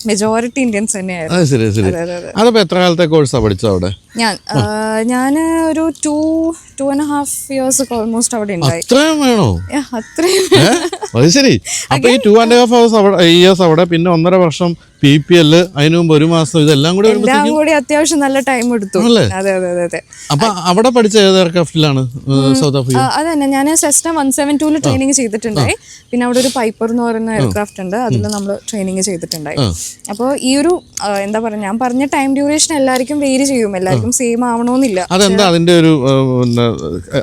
മെജോറിറ്റി ഇന്ത്യൻസ് തന്നെയായിരുന്നു. അതപ്പോ എത്ര കാലത്തെ കോഴ്സാണ് പഠിച്ചത് അവിടെ? ഞാൻ ഒരു 2.5 years ഓൾമോസ്റ്റ് അവിടെ ഉണ്ടായി. അത്രയും വേണോ? അത്രയും. അത് ശരി. അപ്പൊ ഈ 2.5 years അവിടെ, പിന്നെ 1.5 വർഷം PPL, അതിനു മുമ്പ് 1 മാസം, ഇതെല്ലാം കൂടി അത്യാവശ്യം നല്ല ടൈം എടുത്തു. അതെ. അപ്പൊ അവിടെ പഠിച്ച ഏത് എയർക്രാഫ്റ്റിലാണ് സൗത്ത് ആഫ്രിക്ക? അതന്നെ, ഞാൻ സെസ്ന 172 ട്രെയിനിങ് ചെയ്തിട്ടുണ്ടായി. പിന്നെ അവിടെ ഒരു പൈപ്പർ എന്ന് പറയുന്ന എയർക്രാഫ്റ്റ് ഉണ്ട്, അതിൽ നമ്മൾ ട്രെയിനിങ് ചെയ്തിട്ടുണ്ടായി. അപ്പോൾ ഈ ഒരു എന്താ പറയുക, ഞാൻ പറഞ്ഞ ടൈം ഡ്യൂറേഷൻ എല്ലാവർക്കും വേരി ചെയ്യും, എല്ലാവർക്കും സെയിം ആവണമെന്നില്ല. അതെന്താ അതിന്റെ ഒരു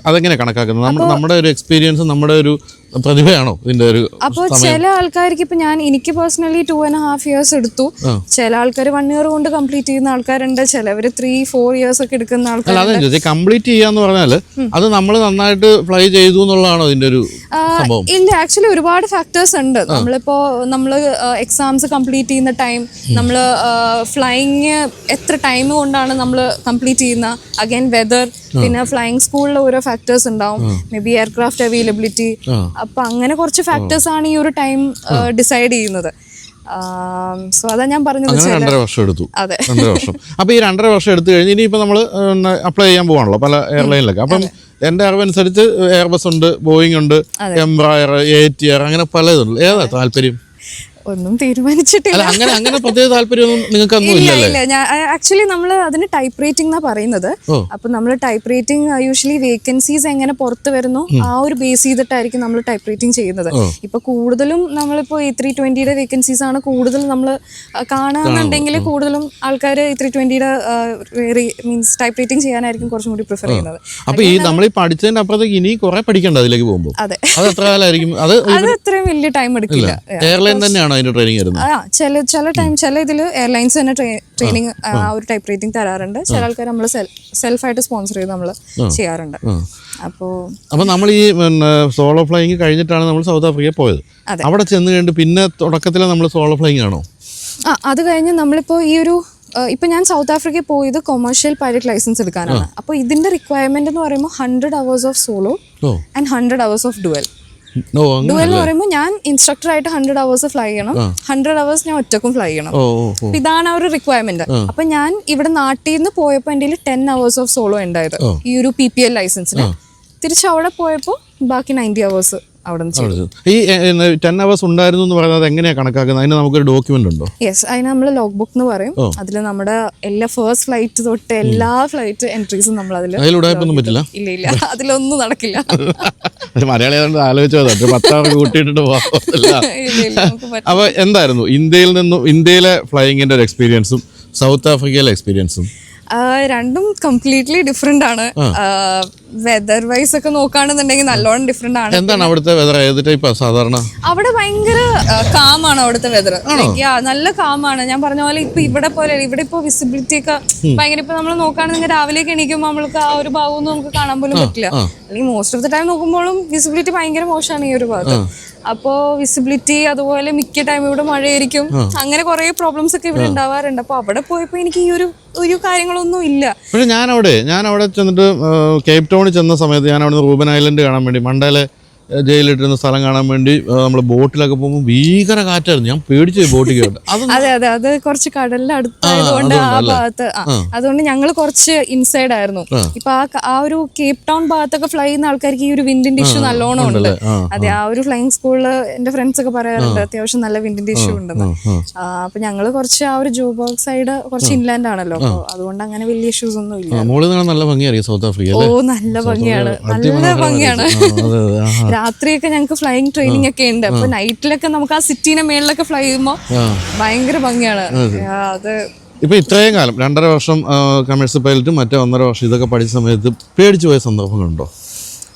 അതെങ്ങനെ കണക്കാക്കുന്നത്? നമ്മുടെ ഒരു എക്സ്പീരിയൻസ്, നമ്മുടെ ഒരു പ്രതിഭയാണോ ഇതിന്റെ ഒരു? അപ്പോൾ ചില ആൾക്കാർക്ക് ഇപ്പൊ എനിക്ക് പേഴ്സണലി 2.5 years എടുത്തു. ചില ആൾക്കാർ 1 year കൊണ്ട് കംപ്ലീറ്റ് ചെയ്യുന്ന ആൾക്കാരുണ്ട്. ചിലവര് 3-4 years ഒക്കെ എടുക്കുന്ന ആൾക്കാരുണ്ട്. കംപ്ലീറ്റ് ചെയ്യാന്ന് പറഞ്ഞാല് അത് നമ്മൾ നന്നായിട്ട് ഫ്ലൈ ചെയ്തു എന്നുള്ളതാണോ ഇതിന്റെ ഒരു സംഭവം? ഇല്ല, ആക്ച്വലി ഒരുപാട് ഫാക്ടേഴ്സ് ഉണ്ട്. നമ്മള് എക്സാംസ് കംപ്ലീറ്റ് ചെയ്യുന്ന ടൈം, നമ്മള് ഫ്ലൈയിങ് എത്ര ടൈം കൊണ്ടാണ് നമ്മൾ കംപ്ലീറ്റ് ചെയ്യുന്ന, അഗൈൻ വെതർ, പിന്നെ ഫ്ലൈയിങ് സ്കൂളിൽ ഓരോ ഫാക്ടേഴ്സ് ഉണ്ടാവും, മേ ബി എയർക്രാഫ്റ്റ് അവൈലബിലിറ്റി. അപ്പൊ അങ്ങനെ കുറച്ച് ഫാക്ടേഴ്സ് ആണ് ഈ ഒരു ടൈം ഡിസൈഡ് ചെയ്യുന്നത്. സോ അതാ ഞാൻ പറഞ്ഞത് 2.5 വർഷം എടുത്തു. അതെ, 2.5 വർഷം. അപ്പൊ ഈ 2.5 വർഷം എടുത്തു കഴിഞ്ഞ് ഇനിയിപ്പോ നമ്മള് അപ്ലൈ ചെയ്യാൻ പോവാണല്ലോ പല എയർലൈനിലൊക്കെ. അപ്പം എന്റെ അറിവനുസരിച്ച് എയർബസ് ഉണ്ട്, ബോയിങ് ഉണ്ട്, എംബ്രായർ, ATR, അങ്ങനെ പലതുണ്ട്. ഏതാ താല്പര്യം? ഒന്നും തീരുമാനിച്ചിട്ടില്ല. അല്ല അങ്ങനെ അങ്ങനെ പ്രത്യേക താല്പര്യമൊന്നും നിങ്ങൾക്കൊന്നും ഇല്ല ഇല്ലല്ലേ? ഇല്ല, ഞാൻ ആക്ച്വലി നമ്മൾ അതിന് ടൈപ്പ് റേറ്റിംഗ് എന്നാ പറയുന്നത്. അപ്പൊ നമ്മൾ ടൈപ്പ് റേറ്റിംഗ് യൂഷ്വലി വേക്കൻസീസ് എങ്ങനെ പുറത്ത് വരുന്നു ആ ഒരു ബേസ് ചെയ്തിട്ടായിരിക്കും നമ്മൾ ടൈപ്പ് റേറ്റിംഗ് ചെയ്യുന്നത്. ഇപ്പൊ കൂടുതലും നമ്മളിപ്പോ A320 വേക്കൻസീസ് ആണ് കൂടുതൽ നമ്മൾ കാണാന്നുണ്ടെങ്കിൽ കൂടുതലും ആൾക്കാർ A320 മീൻസ് ടൈപ്പ് റേറ്റിംഗ് ചെയ്യാനായിരിക്കും കുറച്ചും കൂടി പ്രിഫർ ചെയ്യുന്നത്. അപ്പൊ ഈ നമ്മൾ ഈ പഠിച്ചതിന്റെ അപ്പുറത്തേക്ക് ഇനി കുറെ പഠിക്കണ്ട അതിലേക്ക് പോകുമ്പോൾ. അതെ, അത് എത്ര കാലമായിരിക്കും? അത് അത്രയും വലിയ ടൈം എടുക്കില്ല. എയർലൈൻ തന്നെയാണോ അതിന്റെ ട്രെയിനിങ് വരുന്നത്? ചില ടൈം ചില ഇതിൽ എയർലൈൻസ് തന്നെ ട്രെയിനിങ് ആ ഒരു ടൈപ്പ് റേറ്റിംഗ് തരാറുണ്ട്. ചില ആൾക്കാർ നമ്മൾ സെൽഫായിട്ട് സ്പോൺസർ ചെയ്ത് നമ്മൾ ചെയ്യാറുണ്ട്. അപ്പൊ നമ്മൾ ഈ സോളോ ഫ്ലൈയിങ് കഴിഞ്ഞിട്ടാണ് നമ്മൾ സൗത്ത് ആഫ്രിക്കയിൽ പോയത്. അവിടെ ചെന്ന് കഴിഞ്ഞിട്ട് പിന്നെ തുടക്കത്തിലെ നമ്മൾ സോളോ ഫ്ലൈയിങ് ആണോ? അത് കഴിഞ്ഞ് നമ്മളിപ്പോ ഈ ഒരു ഇപ്പൊ ഞാൻ സൗത്ത് ആഫ്രിക്കയിൽ പോയത് കൊമേഴ്ഷ്യൽ പൈലറ്റ് ലൈസൻസ് എടുക്കാനാണ്. അപ്പൊ ഇതിന്റെ റിക്വയർമെന്റ് എന്ന് പറയുമ്പോൾ 100 hours of solo and 100 hours of dual. Dual എന്ന് പറയുമ്പോൾ ഞാൻ ഇൻസ്ട്രക്ടർ ആയിട്ട് 100 hours ഫ്ലൈ ചെയ്യണം, 100 hours ഞാൻ ഒറ്റക്കും ഫ്ലൈ ചെയ്യണം. ഇതാണ് ആ ഒരു റിക്വയർമെന്റ്. അപ്പൊ ഞാൻ ഇവിടെ നാട്ടിൽ നിന്ന് പോയപ്പോൾ എൻ്റെ 10 hours ഓഫ് സോളോ ഉണ്ടായത് ഈ ഒരു PPL ലൈസൻസിന്. തിരിച്ച് അവിടെ പോയപ്പോൾ ബാക്കി 90 hours അവിടെ നിന്ന്. ഈ 10 hours ഉണ്ടായിരുന്നു എന്ന് പറയുന്നത് എങ്ങനെയാണ് കണക്കാക്കുന്നത്? അതിന് നമുക്കൊരു ഡോക്യുമെന്റ് ഉണ്ടോ? യെസ്, അതിന് നമ്മൾ ലോഗ് ബുക്ക് എന്ന് പറയും. അതിൽ നമ്മുടെ എല്ലാ ഫസ്റ്റ് ഫ്ലൈറ്റ് തൊട്ട് എല്ലാ ഫ്ലൈറ്റ് എൻട്രീസും നമ്മൾ അതിലുണ്ടായിപ്പൊന്നും പറ്റില്ല. ഇല്ല ഇല്ല, അതിലൊന്നും നടക്കില്ല. മലയാളി ആലോചിച്ചത് 10 hour കൂട്ടിയിട്ടിട്ട് പോകില്ല. അപ്പൊ എന്തായിരുന്നു ഇന്ത്യയിലെ ഫ്ലൈയിങ്ങിന്റെ ഒരു എക്സ്പീരിയൻസും സൗത്ത് ആഫ്രിക്കയിലെ എക്സ്പീരിയൻസും? രണ്ടും കംപ്ലീറ്റ്ലി ഡിഫറെന്റ് ആണ്. വെതർ വൈസ് ഒക്കെ നോക്കുകയാണെന്നുണ്ടെങ്കിൽ നല്ലോണം ഡിഫറെന്റ് ആണ്. എന്താണ് അവിടുത്തെ വെതർ? ഏത് ടൈപ്പാ സാധാരണ? അവിടെ ഭയങ്കര കാമാണ് അവിടുത്തെ വെതർ. നല്ല കാമാണ്. ഞാൻ പറഞ്ഞ പോലെ ഇപ്പൊ ഇവിടെ പോലെ ഇവിടെ ഇപ്പൊ വിസിബിലിറ്റി ഒക്കെ ഭയങ്കര. ഇപ്പൊ നമ്മൾ നോക്കുകയാണെങ്കിൽ രാവിലേക്ക് എണീക്കുമ്പോൾ നമ്മൾക്ക് ആ ഒരു ഭാഗമൊന്നും നമുക്ക് കാണാൻ പോലും പറ്റില്ല. അല്ലെങ്കിൽ മോസ്റ്റ് ഓഫ് ദ ടൈം നോക്കുമ്പോഴും വിസിബിലിറ്റി ഭയങ്കര മോശമാണ് ഈ ഒരു ഭാഗത്ത്. അപ്പോ വിസിബിലിറ്റി, അതുപോലെ മിക്ക ടൈം ഇവിടെ മഴയായിരിക്കും. അങ്ങനെ കുറെ പ്രോബ്ലംസ് ഒക്കെ ഇവിടെ ഉണ്ടാവാറുണ്ട്. അപ്പൊ അവിടെ പോയപ്പോ എനിക്ക് ഈ ഒരു കാര്യങ്ങളൊന്നും ഇല്ല. പക്ഷെ ഞാൻ അവിടെ ചെന്നിട്ട് കേപ്പ് ടൗണിൽ ചെന്ന സമയത്ത് ഞാൻ അവിടെ റൂബൻ ഐലൻഡ് കാണാൻ വേണ്ടി, മണ്ടേലെ ജയിലിട്ടിരുന്ന സ്ഥലം കാണാൻ വേണ്ടി നമ്മൾ ബോട്ടിലൊക്കെ പോകുമ്പോൾ ഭീകര കാറ്റായിരുന്നു. ഞാൻ പേടിച്ചു ബോട്ടിൽ കേട്ട്. അതെ അതെ, അത് കുറച്ച് കടലിന്റെ അടുത്തായതുകൊണ്ട് ആ ഭാഗത്ത്, അതുകൊണ്ട് ഞങ്ങൾ കുറച്ച് ഇൻസൈഡ് ആയിരുന്നു. ഇപ്പൊ ആ ഒരു കേപ്പ് ടൗൺ ഭാഗത്തൊക്കെ ഫ്ലൈ ചെയ്യുന്ന ആൾക്കാർക്ക് ഈ ഒരു വിൻഡിന്റെ ഇഷ്യൂ നല്ലോണം ഉണ്ട്. അതെ, ആ ഒരു ഫ്ലൈയിങ് സ്കൂളിൽ എന്റെ ഫ്രണ്ട്സ് ഒക്കെ പറയാറുണ്ട് അത്യാവശ്യം നല്ല വിൻഡിന്റെ ഇഷ്യൂ ഉണ്ടെന്ന്. അപ്പൊ ഞങ്ങള് കുറച്ച് ആ ഒരു ജോബോഗ് സൈഡ് കുറച്ച് ഇൻലാൻഡ് ആണല്ലോ, അപ്പൊ അതുകൊണ്ട് അങ്ങനെ വലിയ ഇഷ്യൂസ് ഒന്നും ഇല്ല. നല്ല ഭംഗിയായിരിക്കും സൗത്ത് ആഫ്രിക്ക. ഓ, നല്ല ഭംഗിയാണ്, നല്ല ഭംഗിയാണ്. രാത്രിയൊക്കെ ഞങ്ങൾക്ക് ഫ്ലൈയിങ് ട്രെയിനിങ് ഒക്കെ ഉണ്ട്. അപ്പൊ നൈറ്റിലൊക്കെ നമുക്ക് ആ സിറ്റീനെ മേളിലൊക്കെ ഫ്ലൈ ചെയ്യുമ്പോൾ ഭയങ്കര ഭംഗിയാണ്. അത് ഇപ്പൊ ഇത്രയും കാലം 2.5 വർഷം കമേഴ്സ്യൽ പൈലറ്റും മറ്റേ 1.5 വർഷം ഇതൊക്കെ പഠിച്ച സമയത്ത് പേടിച്ചു പോയ സന്ദർഭങ്ങളുണ്ടോ?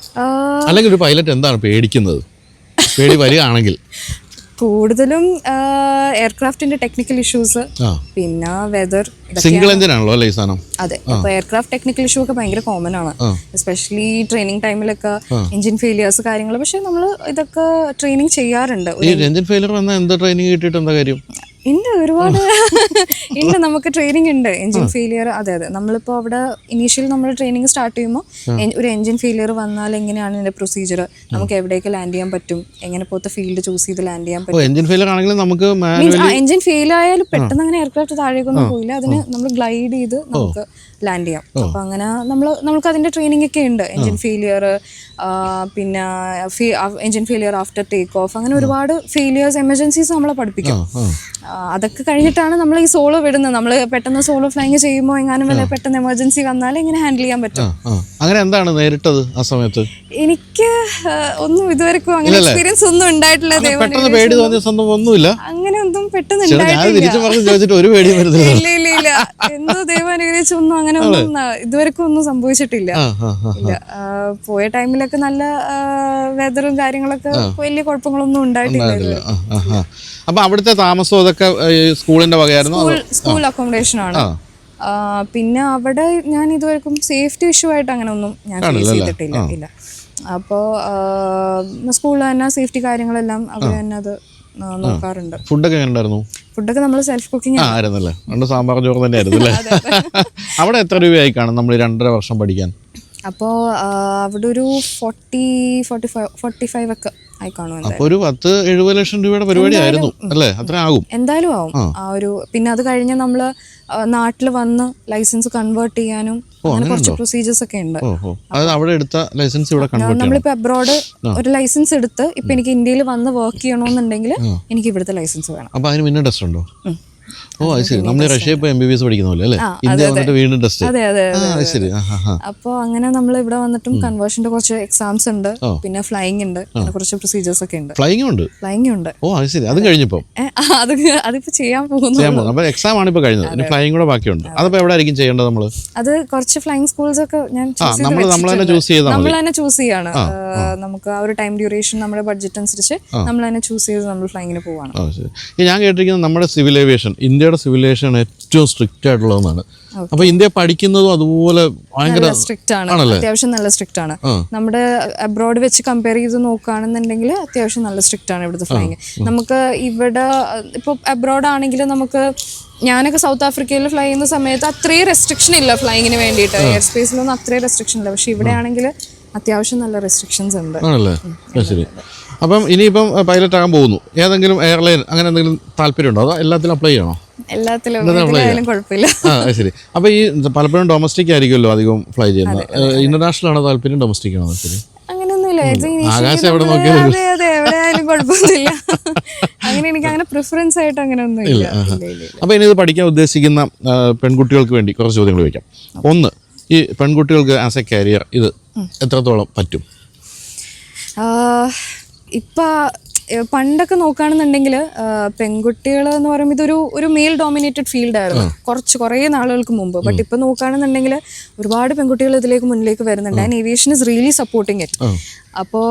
അല്ലെങ്കിൽ ഒരു പൈലറ്റ് എന്താണ് പേടിക്കുന്നത്? പേടി വരികയാണെങ്കിൽ കൂടുതലും എയർക്രാഫ്റ്റിന്റെ ടെക്നിക്കൽ ഇഷ്യൂസ്, പിന്നെ വെതർ. സിംഗിൾ എഞ്ചിൻ ആണല്ലോ അല്ലേ ഈ സാധനം? അതെ, അപ്പൊ എയർക്രാഫ്റ്റ് ടെക്നിക്കൽ ഇഷ്യൂ ഒക്കെ ഭയങ്കര കോമൺ ആണ്, എസ്പെഷ്യലി ട്രെയിനിങ് ടൈമിലൊക്കെ എഞ്ചിൻ ഫെയിലിയേഴ്സ് കാര്യങ്ങൾ. പക്ഷെ നമ്മൾ ഇതൊക്കെ ട്രെയിനിങ് ചെയ്യാറുണ്ട്. എഞ്ചിൻ ഫെയിലിയർ വന്നാൽ എന്താ ട്രെയിനിങ് കിട്ടിയിട്ട് എന്താ കാര്യം? ഉണ്ട്, ഒരുപാട് ഉണ്ട്. നമുക്ക് ട്രെയിനിങ് ഉണ്ട് എഞ്ചിൻ ഫെയിലിയർ. അതെ അതെ, നമ്മളിപ്പോൾ അവിടെ ഇനീഷ്യൽ നമ്മൾ ട്രെയിനിങ് സ്റ്റാർട്ട് ചെയ്യുമ്പോൾ ഒരു എഞ്ചിൻ ഫെയിലിയർ വന്നാൽ എങ്ങനെയാണ് ഇതിന്റെ പ്രൊസീജിയർ, നമുക്ക് എവിടേക്ക് ലാൻഡ് ചെയ്യാൻ പറ്റും, എങ്ങനെ പോലത്തെ ഫീൽഡ് ചൂസ് ചെയ്ത് ലാൻഡ് ചെയ്യാൻ പറ്റും. എഞ്ചിൻ ഫെയിലിയർ ആണെങ്കിൽ നമുക്ക് എഞ്ചിൻ ഫെയിൽ ആയാലും പെട്ടെന്ന് അങ്ങനെ എയർക്രാഫ്റ്റ് താഴേക്കൊന്നും പോയില്ല. അതിന് നമ്മൾ ഗ്ലൈഡ് ചെയ്ത് നമുക്ക് ലാൻഡ് ചെയ്യാം. അപ്പൊ അങ്ങനെ നമുക്ക് അതിന്റെ ട്രെയിനിങ് ഒക്കെ ഉണ്ട്. എഞ്ചിൻ ഫെയിലിയർ, പിന്നെ engine failure after take off, അങ്ങനെ ഒരുപാട് ഫെയിലിയേഴ്സ്, എമർജൻസീസ് നമ്മളെ പഠിപ്പിക്കും. അതൊക്കെ കഴിഞ്ഞിട്ടാണ് നമ്മൾ ഈ സോളോ വിടുന്നത്. നമ്മൾ പെട്ടെന്ന് സോളോ ഫ്ലൈങ് ചെയ്യുമ്പോൾ എങ്ങാനും വല്ല പെട്ടെന്ന് എമർജൻസി വന്നാൽ എങ്ങനെ ഹാൻഡിൽ ചെയ്യാൻ പറ്റും. അങ്ങനെ എന്താണ് നേരിട്ടത് ആ സമയത്ത്? എനിക്ക് ഒന്നും ഇതുവരെക്കും അങ്ങനെ എക്സ്പീരിയൻസ് ഒന്നും ഉണ്ടായിട്ടില്ല. അങ്ങനെ ഒന്നും പെട്ടെന്ന് ഇല്ല ഇല്ല ഇല്ല, എന്തോ ദൈവാനുഗ്രഹിച്ച് ഒന്നും അങ്ങനെ ഒന്നും ഇതുവരെക്കും ഒന്നും സംഭവിച്ചിട്ടില്ല. ഇല്ല, പോയ ടൈമിലൊക്കെ നല്ല വെതറും കാര്യങ്ങളൊക്കെ വലിയ കുഴപ്പങ്ങളൊന്നും ഉണ്ടായിട്ടില്ല. അപ്പൊ അവിടുത്തെ താമസം അതൊക്കെ സ്കൂളിന്റെ വകയായിരുന്നു? സ്കൂൾ അക്കോമഡേഷൻ ആണ്. പിന്നെ അവിടെ ഞാൻ ഇതുവരെക്കും സേഫ്റ്റി ഇഷ്യൂ ആയിട്ട് അങ്ങനെ ഒന്നും ഞാൻ ഫേസ് ചെയ്തിട്ടില്ല. ഇല്ല, അപ്പോൾ സ്കൂളിൽ തന്നെ സേഫ്റ്റി കാര്യങ്ങളെല്ലാം അവർ തന്നെ അത് നോക്കാറുണ്ട്. ഫുഡൊക്കെ ഉണ്ടായിരുന്നു? ഫുഡൊക്കെ നമ്മൾ സെൽഫ് കുക്കിംഗ് ആയിരുന്നല്ലേ? സാമ്പാർ ചോറ് തന്നെ ആയിരുന്നല്ലേ? അവിടെ എത്ര രൂപയായി കാണും നമ്മൾ 2.5 വർഷം പഠിക്കാൻ? അപ്പോൾ അവിടെ ഒരു 45 ഒക്കെ ആയി കാണും. അപ്പൊ ഒരു 10-70 ലക്ഷം രൂപയുടെ പരിപാടി ആയിരുന്നു അല്ലേ? അത്ര ആകും എന്തായാലും ആവും ആ ഒരു. പിന്നെ അത് കഴിഞ്ഞ് നമ്മള് നാട്ടിൽ വന്ന് ലൈസൻസ് കൺവേർട്ട് ചെയ്യാനും അങ്ങനെ കുറച്ച് പ്രൊസീജിയേഴ്സ് ഒക്കെ ഉണ്ട്. അതായത് അവിടെ എടുത്ത ലൈസൻസ് ഇവിടെ കൺവേർട്ട് നമ്മളിപ്പോ അബ്രോഡ് ഒരു ലൈസൻസ് എടുത്ത് ഇപ്പൊ എനിക്ക് ഇന്ത്യയിൽ വന്ന് വർക്ക് ചെയ്യണമെന്നുണ്ടെങ്കിൽ എനിക്ക് ഇവിടുത്തെ ലൈസൻസ് വേണം. അപ്പൊ അതിന് പിന്നെ ടെസ്റ്റ് ഉണ്ടോ? ഓ അത് ശരി. നമ്മൾ റഷ്യ ഇപ്പോൾ MBBS പഠിക്കുന്ന പോലെ അല്ലേ? ഇന്ത്യ വന്നിട്ട് വീണ്ടും ടെസ്റ്റ്. അതെ അതെ അത് ശരി. അപ്പോൾ അങ്ങനെ നമ്മൾ ഇവിടെ വന്നിട്ടും കൺവേർഷന്റെ കുറച്ച് എക്സാംസ് ഉണ്ട്, പിന്നെ ഫ്ലൈയിങ് ഉണ്ട്, പിന്നെ കുറച്ച് പ്രൊസീജിയേഴ്സ് ഒക്കെ ഉണ്ട്. ഫ്ലൈയിങ് ഉണ്ട്. ഓ അത് ശരി. അത് കഴിഞ്ഞപ്പോൾ അതിപ്പോ ചെയ്യാൻ പോകുന്നു. അപ്പോൾ എക്സാം ആണ് ഇപ്പോൾ കഴിഞ്ഞത്. ഇനി ഫ്ലൈയിങ് കൂടെ ബാക്കിയുണ്ട്. അതിപ്പോൾ എവിടെ ആയിരിക്കും ചെയ്യേണ്ടത് നമ്മൾ? അത് കുറച്ച് ഫ്ലൈയിങ് സ്കൂൾസ് ഒക്കെ ഞാൻ നമ്മൾ തന്നെ ചൂസ് ചെയ്യാണ്. നമുക്ക് ആ ഒരു ടൈം ഡ്യൂറേഷൻ നമ്മുടെ ബഡ്ജറ്റ് അനുസരിച്ച് നമ്മൾ തന്നെ ചൂസ് ചെയ്ത് നമ്മൾ ഫ്ലൈയിങ്ങിന് പോവാണ്. ഞാൻ കേട്ടിരിക്കുന്നത് നമ്മുടെ സിവിൽ ഏവിയേഷൻ, ഇന്ത്യയുടെ സിവിൽ ഏവിയേഷൻ ഏറ്റവും സ്ട്രിക്റ്റ് ആയിട്ടുള്ളതെന്നാണ്. അപ്പൊ ഇന്ത്യ പഠിക്കുന്നതും അതുപോലെ ഭയങ്കര സ്ട്രിക്റ്റ് ആണ്, അത്യാവശ്യം നല്ല സ്ട്രിക്റ്റ് ആണ്. നമ്മുടെ അബ്രോഡ് വെച്ച് കമ്പയർ ചെയ്ത് നോക്കുകയാണെന്നുണ്ടെങ്കിൽ അത്യാവശ്യം നല്ല സ്ട്രിക്റ്റ് ആണ് ഇവിടുത്തെ ഫ്ലൈയിങ്. നമുക്ക് ഇവിടെ ഇപ്പോൾ അബ്രോഡ് ആണെങ്കിൽ നമുക്ക് ഞാനൊക്കെ സൗത്ത് ആഫ്രിക്കയിൽ ഫ്ലൈ ചെയ്യുന്ന സമയത്ത് അത്രയും റെസ്ട്രിക്ഷൻ ഇല്ല ഫ്ലൈയിങ്ങിന് വേണ്ടിയിട്ട്. എയർ സ്പേസിലൊന്നും അത്രയും റെസ്ട്രിക്ഷൻ ഇല്ല. പക്ഷെ ഇവിടെ ആണെങ്കിൽ അത്യാവശ്യം നല്ല റെസ്ട്രിക്ഷൻസ് ഉണ്ട്. ആണല്ലേ? ശരി. അപ്പം ഇനിയിപ്പം പൈലറ്റ് ആകാൻ പോകുന്നു. ഏതെങ്കിലും എയർലൈൻ അങ്ങനെ എന്തെങ്കിലും താല്പര്യമുണ്ടോ? അതോ എല്ലാത്തിലും അപ്ലൈ ചെയ്യണോ? എല്ലാത്തിലും കുഴപ്പമില്ല. ശരി. അപ്പൊ ഈ പലപ്പോഴും ഡൊമസ്റ്റിക് ആയിരിക്കുമല്ലോ അധികം ഫ്ലൈ ചെയ്യുന്നത്. ഇന്റർനാഷണൽ ആണോ താല്പര്യം, ഡൊമസ്റ്റിക് ആണോ താല്പര്യം? അങ്ങനെയൊന്നുമില്ല. ആകാശം എവിടെ നോക്കിയാലും എവിടെയായാലും കുഴപ്പമൊന്നുമില്ല. അങ്ങനെ എനിക്ക് അങ്ങനെ പ്രിഫറൻസ് ആയിട്ട് അങ്ങനെ ഒന്നും ഇല്ല. അപ്പൊ ഇനി ഇത് പഠിക്കാൻ ഉദ്ദേശിക്കുന്ന പെൺകുട്ടികൾക്ക് വേണ്ടി കുറച്ച് ചോദ്യങ്ങൾ ചോദിക്കാം. ഒന്ന്, ഈ പെൺകുട്ടികൾക്ക് ആസ് എ കരിയർ ഇത് എത്രത്തോളം പറ്റും? ഇപ്പം പണ്ടൊക്കെ നോക്കുകയാണെന്നുണ്ടെങ്കിൽ പെൺകുട്ടികൾ എന്ന് പറയുമ്പോൾ ഇതൊരു ഒരു മെയിൽ ഡോമിനേറ്റഡ് ഫീൽഡായിരുന്നു കുറേ നാളുകൾക്ക് മുമ്പ്. ബട്ട് ഇപ്പം നോക്കുകയാണെന്നുണ്ടെങ്കിൽ ഒരുപാട് പെൺകുട്ടികൾ ഇതിലേക്ക് മുന്നിലേക്ക് വരുന്നുണ്ട്. And aviation is really supporting it. അപ്പോൾ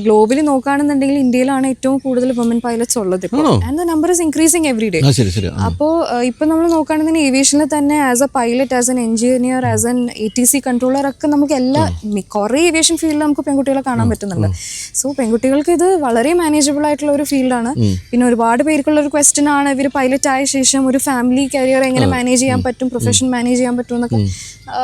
ഗ്ലോബലി നോക്കുകയാണെന്നുണ്ടെങ്കിൽ ഇന്ത്യയിലാണ് ഏറ്റവും കൂടുതൽ വുമൻ പൈലറ്റ്സ് ഉള്ളത് ഇപ്പോൾ. And the number is increasing every day. അപ്പോൾ ഇപ്പം നമ്മൾ നോക്കുകയാണെന്നുണ്ടെങ്കിൽ ഏവിയേഷനിൽ തന്നെ as a pilot, as an engineer, as an ATC controller ഒക്കെ നമുക്ക് കുറേ ഏവിയേഷൻ ഫീൽഡിൽ നമുക്ക് പെൺകുട്ടികളെ കാണാൻ പറ്റുന്നുണ്ട്. സോ പെൺകുട്ടികൾക്ക് ഇത് വളരെ മാനേജബിൾ ആയിട്ടുള്ള ഒരു ഫീൽഡാണ്. പിന്നെ ഒരുപാട് പേർക്കുള്ള ഒരു ക്വസ്റ്റ്യൻ ആണ്, ഇവർ പൈലറ്റ് ആയ ശേഷം ഒരു ഫാമിലി കരിയർ എങ്ങനെ മാനേജ് ചെയ്യാൻ പറ്റും, പ്രൊഫഷൻ മാനേജ് ചെയ്യാൻ പറ്റും എന്നൊക്കെ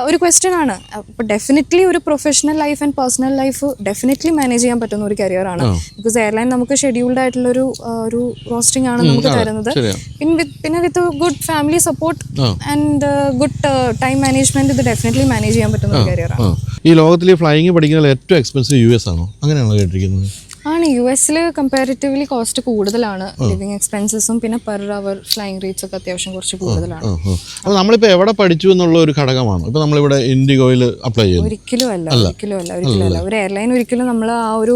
ഒരു ക്വസ്റ്റ്യൻ ആണ്. അപ്പോൾ ഡെഫിനറ്റ്ലി ഒരു professional life and personal life definitely manage ചെയ്യാൻ പറ്റുന്ന ഒരു കരിയറാണ്. ബിക്കോസ് എയർലൈൻ നമുക്ക് ഷെഡ്യൂൾഡ് ആയിട്ടുള്ള ഒരു റോസ്റ്റിംഗ് ആണ് നമുക്ക് തരുന്നത്. പിന്നെ with good family support and good time management ഇത് ഡെഫിനറ്റ്ലി മാനേജ് ചെയ്യാൻ പറ്റുന്ന ഒരു കരിയറാണ്. ഈ ലോകത്തിൽ ഫ്ലൈയിങ് പഠിക്കുന്ന ഏറ്റവും എക്സ്പെൻസീവ് US ആണോ? അങ്ങനെയാണോ കേട്ടിരിക്കുന്നത്? ആണ്. US കമ്പാരിറ്റീവ്ലി കോസ്റ്റ് കൂടുതലാണ്. ലിവിങ് എക്സ്പെൻസസും പിന്നെ പെർ അവർ ഫ്ലൈയിങ് റേറ്റ്സ് ഒക്കെ അത്യാവശ്യം കുറച്ച് കൂടുതലാണ്. അപ്പോൾ നമ്മളിപ്പോൾ എവിടെ പഠിച്ചു എന്നുള്ള ഒരു ഘടകമാണ്. ഇപ്പോൾ നമ്മളിവിടെ ഇൻഡിഗോയിൽ അപ്ലൈ ചെയ്യുന്നു? ഒരിക്കലും അല്ല. ഒരു എയർലൈൻ ഒരിക്കലും നമ്മൾ ആ ഒരു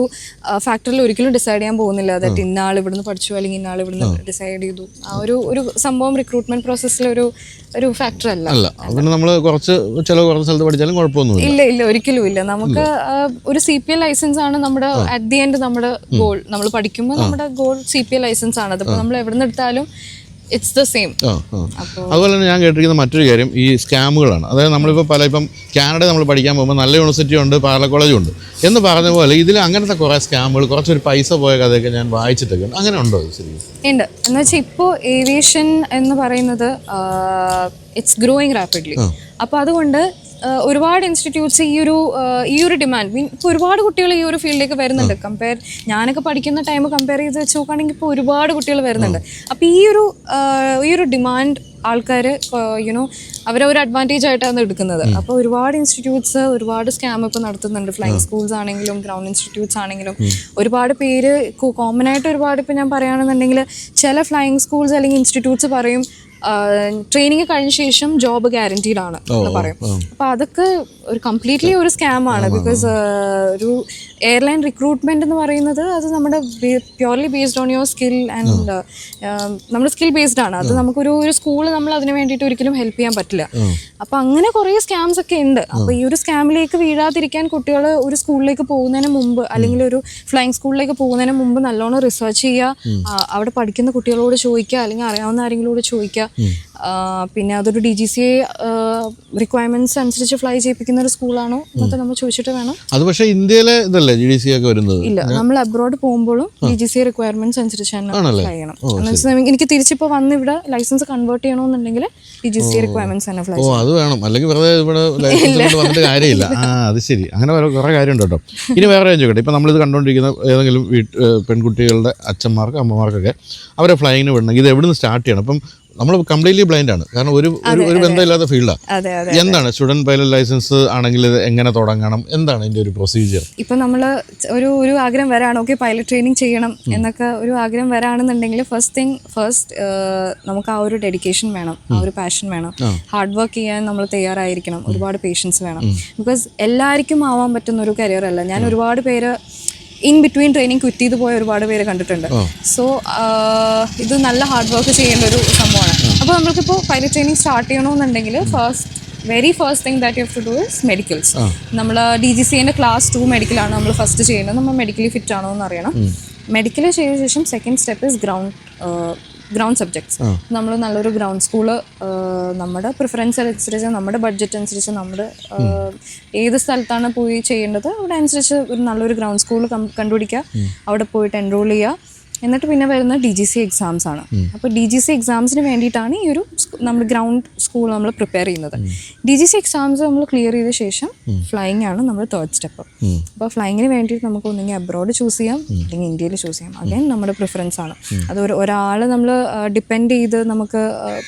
ഫാക്ടറിൽ ഒരിക്കലും ഡിസൈഡ് ചെയ്യാൻ പോകുന്നില്ല. അതായത് ഇന്നാൾ ഇവിടുന്ന് പഠിച്ചു അല്ലെങ്കിൽ ഇന്നാൾ ഇവിടുന്ന് ഡിസൈഡ് ചെയ്തു. ആ ഒരു സംഭവം റിക്രൂട്ട്മെന്റ് പ്രോസസ്സിൽ ഒരു ഫാക്ടർ അല്ല. പിന്നെ നമ്മൾ കുറച്ച് സ്ഥലത്ത് പഠിച്ചാലും കുഴപ്പമൊന്നുമില്ല. ഇല്ല ഒരിക്കലും ഇല്ല. നമുക്ക് ഒരു CPL ലൈസൻസ് ആണ് നമ്മുടെ അറ്റ് ദി എൻഡ് നമ്മുടെ ഗോൾ. നമ്മൾ പഠിക്കുമ്പോൾ നമ്മുടെ ഗോൾ CPL ലൈസൻസ് ആണ്. അതിപ്പോൾ നമ്മൾ എവിടെ നിന്ന് എടുത്താലും ഇറ്റ്സ് ദ സെയിം. അതുപോലെ തന്നെ ഞാൻ കേട്ടിരിക്കുന്ന മറ്റൊരു കാര്യം ഈ സ്കാമുകളാണ്. അതായത് നമ്മളിപ്പോൾ ഇപ്പം കാനഡയിൽ നമ്മൾ പഠിക്കാൻ പോകുമ്പോൾ നല്ല യൂണിവേഴ്സിറ്റി ഉണ്ട്, പാർല കോളേജും ഉണ്ട് എന്ന് പറഞ്ഞ പോലെ ഇതിൽ അങ്ങനത്തെ കുറേ സ്കാമുകൾ, കുറച്ചൊരു പൈസ പോയ കഥയൊക്കെ ഞാൻ വായിച്ചിട്ടൊക്കെ ഉണ്ട്. അങ്ങനെ ഉണ്ടോ? ശരി ഉണ്ട്. എന്ന് വെച്ചാൽ ഇപ്പോൾ ഏവിയേഷൻ എന്ന് പറയുന്നത് ഇറ്റ്സ് ഗ്രോയിങ് റാപ്പിഡ്ലി. അപ്പോൾ അതുകൊണ്ട് ഒരുപാട് ഇൻസ്റ്റിറ്റ്യൂട്ട്സ് ഈ ഒരു ഡിമാൻഡ് ഇപ്പോൾ ഒരുപാട് കുട്ടികൾ ഈ ഒരു ഫീൽഡിലേക്ക് വരുന്നുണ്ട്. ഞാനൊക്കെ പഠിക്കുന്ന ടൈം കമ്പയർ ചെയ്ത് വെച്ച് നോക്കുകയാണെങ്കിൽ ഇപ്പോൾ ഒരുപാട് കുട്ടികൾ വരുന്നുണ്ട്. അപ്പോൾ ഈ ഒരു ഡിമാൻഡ് ആൾക്കാർ അവരൊരു അഡ്വാൻറ്റേജ് ആയിട്ടാണ് എടുക്കുന്നത്. അപ്പോൾ ഒരുപാട് ഇൻസ്റ്റിറ്റ്യൂട്ട്സ് ഒരുപാട് സ്കാം ഇപ്പോൾ നടത്തുന്നുണ്ട്. ഫ്ലൈയിങ് സ്കൂൾസ് ആണെങ്കിലും ഗ്രൗണ്ട് ഇൻസ്റ്റിറ്റ്യൂട്ട്സ് ആണെങ്കിലും ഒരുപാട് പേര് കോമൺ ആയിട്ട് ഒരുപാട് ഇപ്പോൾ ഞാൻ പറയുകയാണെന്നുണ്ടെങ്കിൽ ചില ഫ്ലൈയിങ് സ്കൂൾസ് അല്ലെങ്കിൽ ഇൻസ്റ്റിറ്റ്യൂട്ട്സ് പറയും ട്രെയിനിങ് കഴിഞ്ഞ ശേഷം ജോബ് ഗ്യാരണ്ടീഡ് ആണ് എന്ന് പറയും. അപ്പോൾ അതൊക്കെ ഒരു കംപ്ലീറ്റ്ലി ഒരു സ്കാം ആണ്. ബിക്കോസ് ഒരു എയർലൈൻ റിക്രൂട്ട്മെന്റ് എന്ന് പറയുന്നത് അത് നമ്മുടെ purely based on your skill and നമ്മുടെ സ്കിൽ ബേസ്ഡ് ആണ്. അത് നമുക്കൊരു സ്കൂൾ നമ്മൾ അതിന് വേണ്ടിയിട്ട് ഒരിക്കലും ഹെൽപ്പ് ചെയ്യാൻ പറ്റില്ല. അപ്പോൾ അങ്ങനെ കുറേ സ്കാംസ് ഒക്കെ ഉണ്ട്. അപ്പോൾ ഈ ഒരു സ്കാമിലേക്ക് വീഴാതിരിക്കാൻ കുട്ടികൾ ഒരു സ്കൂളിലേക്ക് പോകുന്നതിന് മുമ്പ് അല്ലെങ്കിൽ ഒരു ഫ്ലൈയിങ് സ്കൂളിലേക്ക് പോകുന്നതിന് മുമ്പ് നല്ലോണം റിസർച്ച് ചെയ്യുക, അവിടെ പഠിക്കുന്ന കുട്ടികളോട് ചോദിക്കുക അല്ലെങ്കിൽ അറിയാവുന്ന ആരെങ്കിലോട് ചോദിക്കുക. പിന്നെ അതൊരു DGCA റിക്വയർമെന്റ്സ് അനുസരിച്ച് ഫ്ലൈ ചെയ്യിപ്പിക്കുന്ന ഒരു സ്കൂളാണോ എന്നൊക്കെ നമ്മൾ ചോദിച്ചിട്ട് വേണം. അത് പക്ഷേ ഇന്ത്യയിലെ ഇതല്ലേ GDC ഒക്കെ വരുന്നത്? ഇല്ല, നമ്മൾ അബ്രോഡ് പോകുമ്പോഴും DGCA റിക്വയർമെന്റ്സ് അനുസരിച്ച് തന്നെ ഫ്ലൈ ചെയ്യണം. എനിക്ക് തിരിച്ചിപ്പോൾ വന്ന് ഇവിടെ ലൈസൻസ് കൺവേർട്ട് ചെയ്യണമെന്നുണ്ടെങ്കിൽ DGCA റിക്വയർമെന്റ്സ് തന്നെ ഫ്ലൈ അത് വേണം, അല്ലെങ്കിൽ വെറുതെ ഇവിടെ ലൈസൻസ് വന്നിട്ട് കാര്യമില്ല. അത് ശരി, അങ്ങനെ കുറേ കാര്യമുണ്ട് കേട്ടോ. ഇനി വേറെ കാര്യം ചോദിക്കട്ടെ, ഇപ്പം നമ്മളിത് കണ്ടുകൊണ്ടിരിക്കുന്ന ഏതെങ്കിലും പെൺകുട്ടികളുടെ അച്ഛന്മാർക്ക് അമ്മമാർക്കൊക്കെ അവരെ ഫ്ലൈങ്ങിന് വിടണമെങ്കിൽ ഇത് എവിടെ നിന്ന് സ്റ്റാർട്ട് ചെയ്യണം? അപ്പം നമ്മൾ കംപ്ലീറ്റ്ലി ബ്ലൈൻഡ് ആണ്, കാരണം ഒരു ബന്ധമില്ലാത്ത ഫീൽഡാണ്. എന്താണ് സ്റ്റുഡൻറ് പൈലറ്റ് ലൈസൻസ് ആണെങ്കിൽ ഇത് എങ്ങനെ തുടങ്ങണം, എന്താണ് ഇതിൻ്റെ ഒരു പ്രൊസീജിയർ? ഇപ്പം നമ്മൾ ഒരു ആഗ്രഹം വരാണ്, ഓക്കെ പൈലറ്റ് ട്രെയിനിങ് ചെയ്യണം എന്നൊക്കെ ഒരു ആഗ്രഹം വരാണെന്നുണ്ടെങ്കിൽ ഫസ്റ്റ് നമുക്ക് ആ ഒരു ഡെഡിക്കേഷൻ വേണം, ആ ഒരു പാഷൻ വേണം, ഹാർഡ് വർക്ക് ചെയ്യാൻ നമ്മൾ തയ്യാറായിരിക്കണം, ഒരുപാട് പേഷ്യൻസ് വേണം. ബിക്കോസ് എല്ലാവർക്കും ആവാൻ പറ്റുന്ന ഒരു കരിയർ അല്ല. ഞാൻ ഒരുപാട് പേര് ഇൻ ബിറ്റ്വീൻ ട്രെയിനിങ് ക്വിറ്റ് ചെയ്ത് പോയ ഒരുപാട് പേര് കണ്ടിട്ടുണ്ട്. സോ ഇത് നല്ല ഹാർഡ് വർക്ക് ചെയ്യേണ്ട ഒരു സംഭവമാണ്. അപ്പോൾ നമ്മൾക്കിപ്പോൾ പൈലറ്റ് ട്രെയിനിങ് സ്റ്റാർട്ട് ചെയ്യണമെന്നുണ്ടെങ്കിൽ very first thing that you have to do is medicals. നമ്മൾ DGCA ക്ലാസ് 2 മെഡിക്കലാണ് നമ്മൾ ഫസ്റ്റ് ചെയ്യുന്നത്. നമ്മൾ മെഡിക്കലി ഫിറ്റ് ആണോ എന്ന് അറിയണം. മെഡിക്കൽ ചെയ്ത ശേഷം second step is ground subjects. നമ്മൾ നല്ലൊരു ഗ്രൗണ്ട് സ്കൂള് നമ്മുടെ പ്രിഫറൻസ് അനുസരിച്ച്, നമ്മുടെ ബഡ്ജറ്റ് അനുസരിച്ച്, നമ്മുടെ ഏത് സ്ഥലത്താണ് പോയി ചെയ്യേണ്ടത് അവിടെ അനുസരിച്ച് ഒരു നല്ലൊരു ഗ്രൗണ്ട് സ്കൂൾ കണ്ടുപിടിക്കുക, അവിടെ പോയിട്ട് എൻറോൾ ചെയ്യുക. എന്നിട്ട് പിന്നെ വരുന്ന DGCA എക്സാംസ് ആണ്. അപ്പോൾ DGCA എക്സാംസിന് വേണ്ടിയിട്ടാണ് ഈ ഒരു നമ്മൾ ഗ്രൗണ്ട് സ്കൂൾ നമ്മൾ പ്രിപ്പയർ ചെയ്യുന്നത്. DGCA എക്സാംസ് നമ്മൾ ക്ലിയർ ചെയ്ത ശേഷം ഫ്ലൈയിങ് ആണ് നമ്മൾ തേർഡ് സ്റ്റെപ്പ്. അപ്പോൾ ഫ്ലൈയിങ്ങിന് വേണ്ടിയിട്ട് നമുക്ക് ഒന്നെങ്കിൽ അബ്രോഡ് ചൂസ് ചെയ്യാം, അല്ലെങ്കിൽ ഇന്ത്യയിൽ ചൂസ് ചെയ്യാം. അഗൈൻ നമ്മുടെ പ്രിഫറൻസ് ആണ്. അത് ഒരാൾ നമ്മൾ ഡിപ്പെൻഡ് ചെയ്ത് നമുക്ക്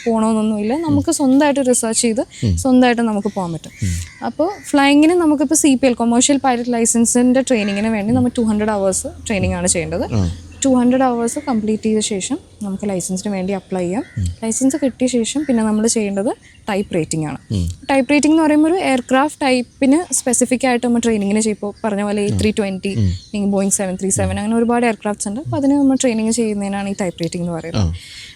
പോകണമെന്നൊന്നുമില്ല. നമുക്ക് സ്വന്തമായിട്ട് റിസർച്ച് ചെയ്ത് സ്വന്തമായിട്ട് നമുക്ക് പോകാൻ പറ്റും. അപ്പോൾ ഫ്ലൈയിങ്ങിന് നമുക്കിപ്പോൾ CPL കൊമേഴ്ഷ്യൽ പൈലറ്റ് ലൈസൻസിൻ്റെ ട്രെയിനിങ്ങിന് വേണ്ടി നമ്മൾ 200 hours ട്രെയിനിങ് ആണ് ചെയ്യേണ്ടത്. 200 hours കംപ്ലീറ്റ് ചെയ്ത ശേഷം നമുക്ക് ലൈസൻസിന് വേണ്ടി അപ്ലൈ ചെയ്യാം. ലൈസൻസ് കിട്ടിയ ശേഷം പിന്നെ നമ്മൾ ചെയ്യേണ്ടത് ടൈപ്പ് റേറ്റിംഗ് ആണ്. ടൈപ്പ് റേറ്റിംഗ് എന്ന് പറയുമ്പോൾ ഒരു എയർക്രാഫ്റ്റ് ടൈപ്പിന് സ്പെസിഫിക് ആയിട്ട് നമ്മൾ ട്രെയിനിങ്ങിന് ചെയ്യുമ്പോൾ പറഞ്ഞ പോലെ A320, Boeing 737 അങ്ങനെ ഒരുപാട് എയർക്രാഫ്റ്റ്സ് ഉണ്ട്. അപ്പോൾ അതിന് നമ്മൾ ട്രെയിനിങ് ചെയ്യുന്നതിനാണ് ഈ ടൈപ്പ് റേറ്റിംഗ് എന്ന് പറയുന്നത്.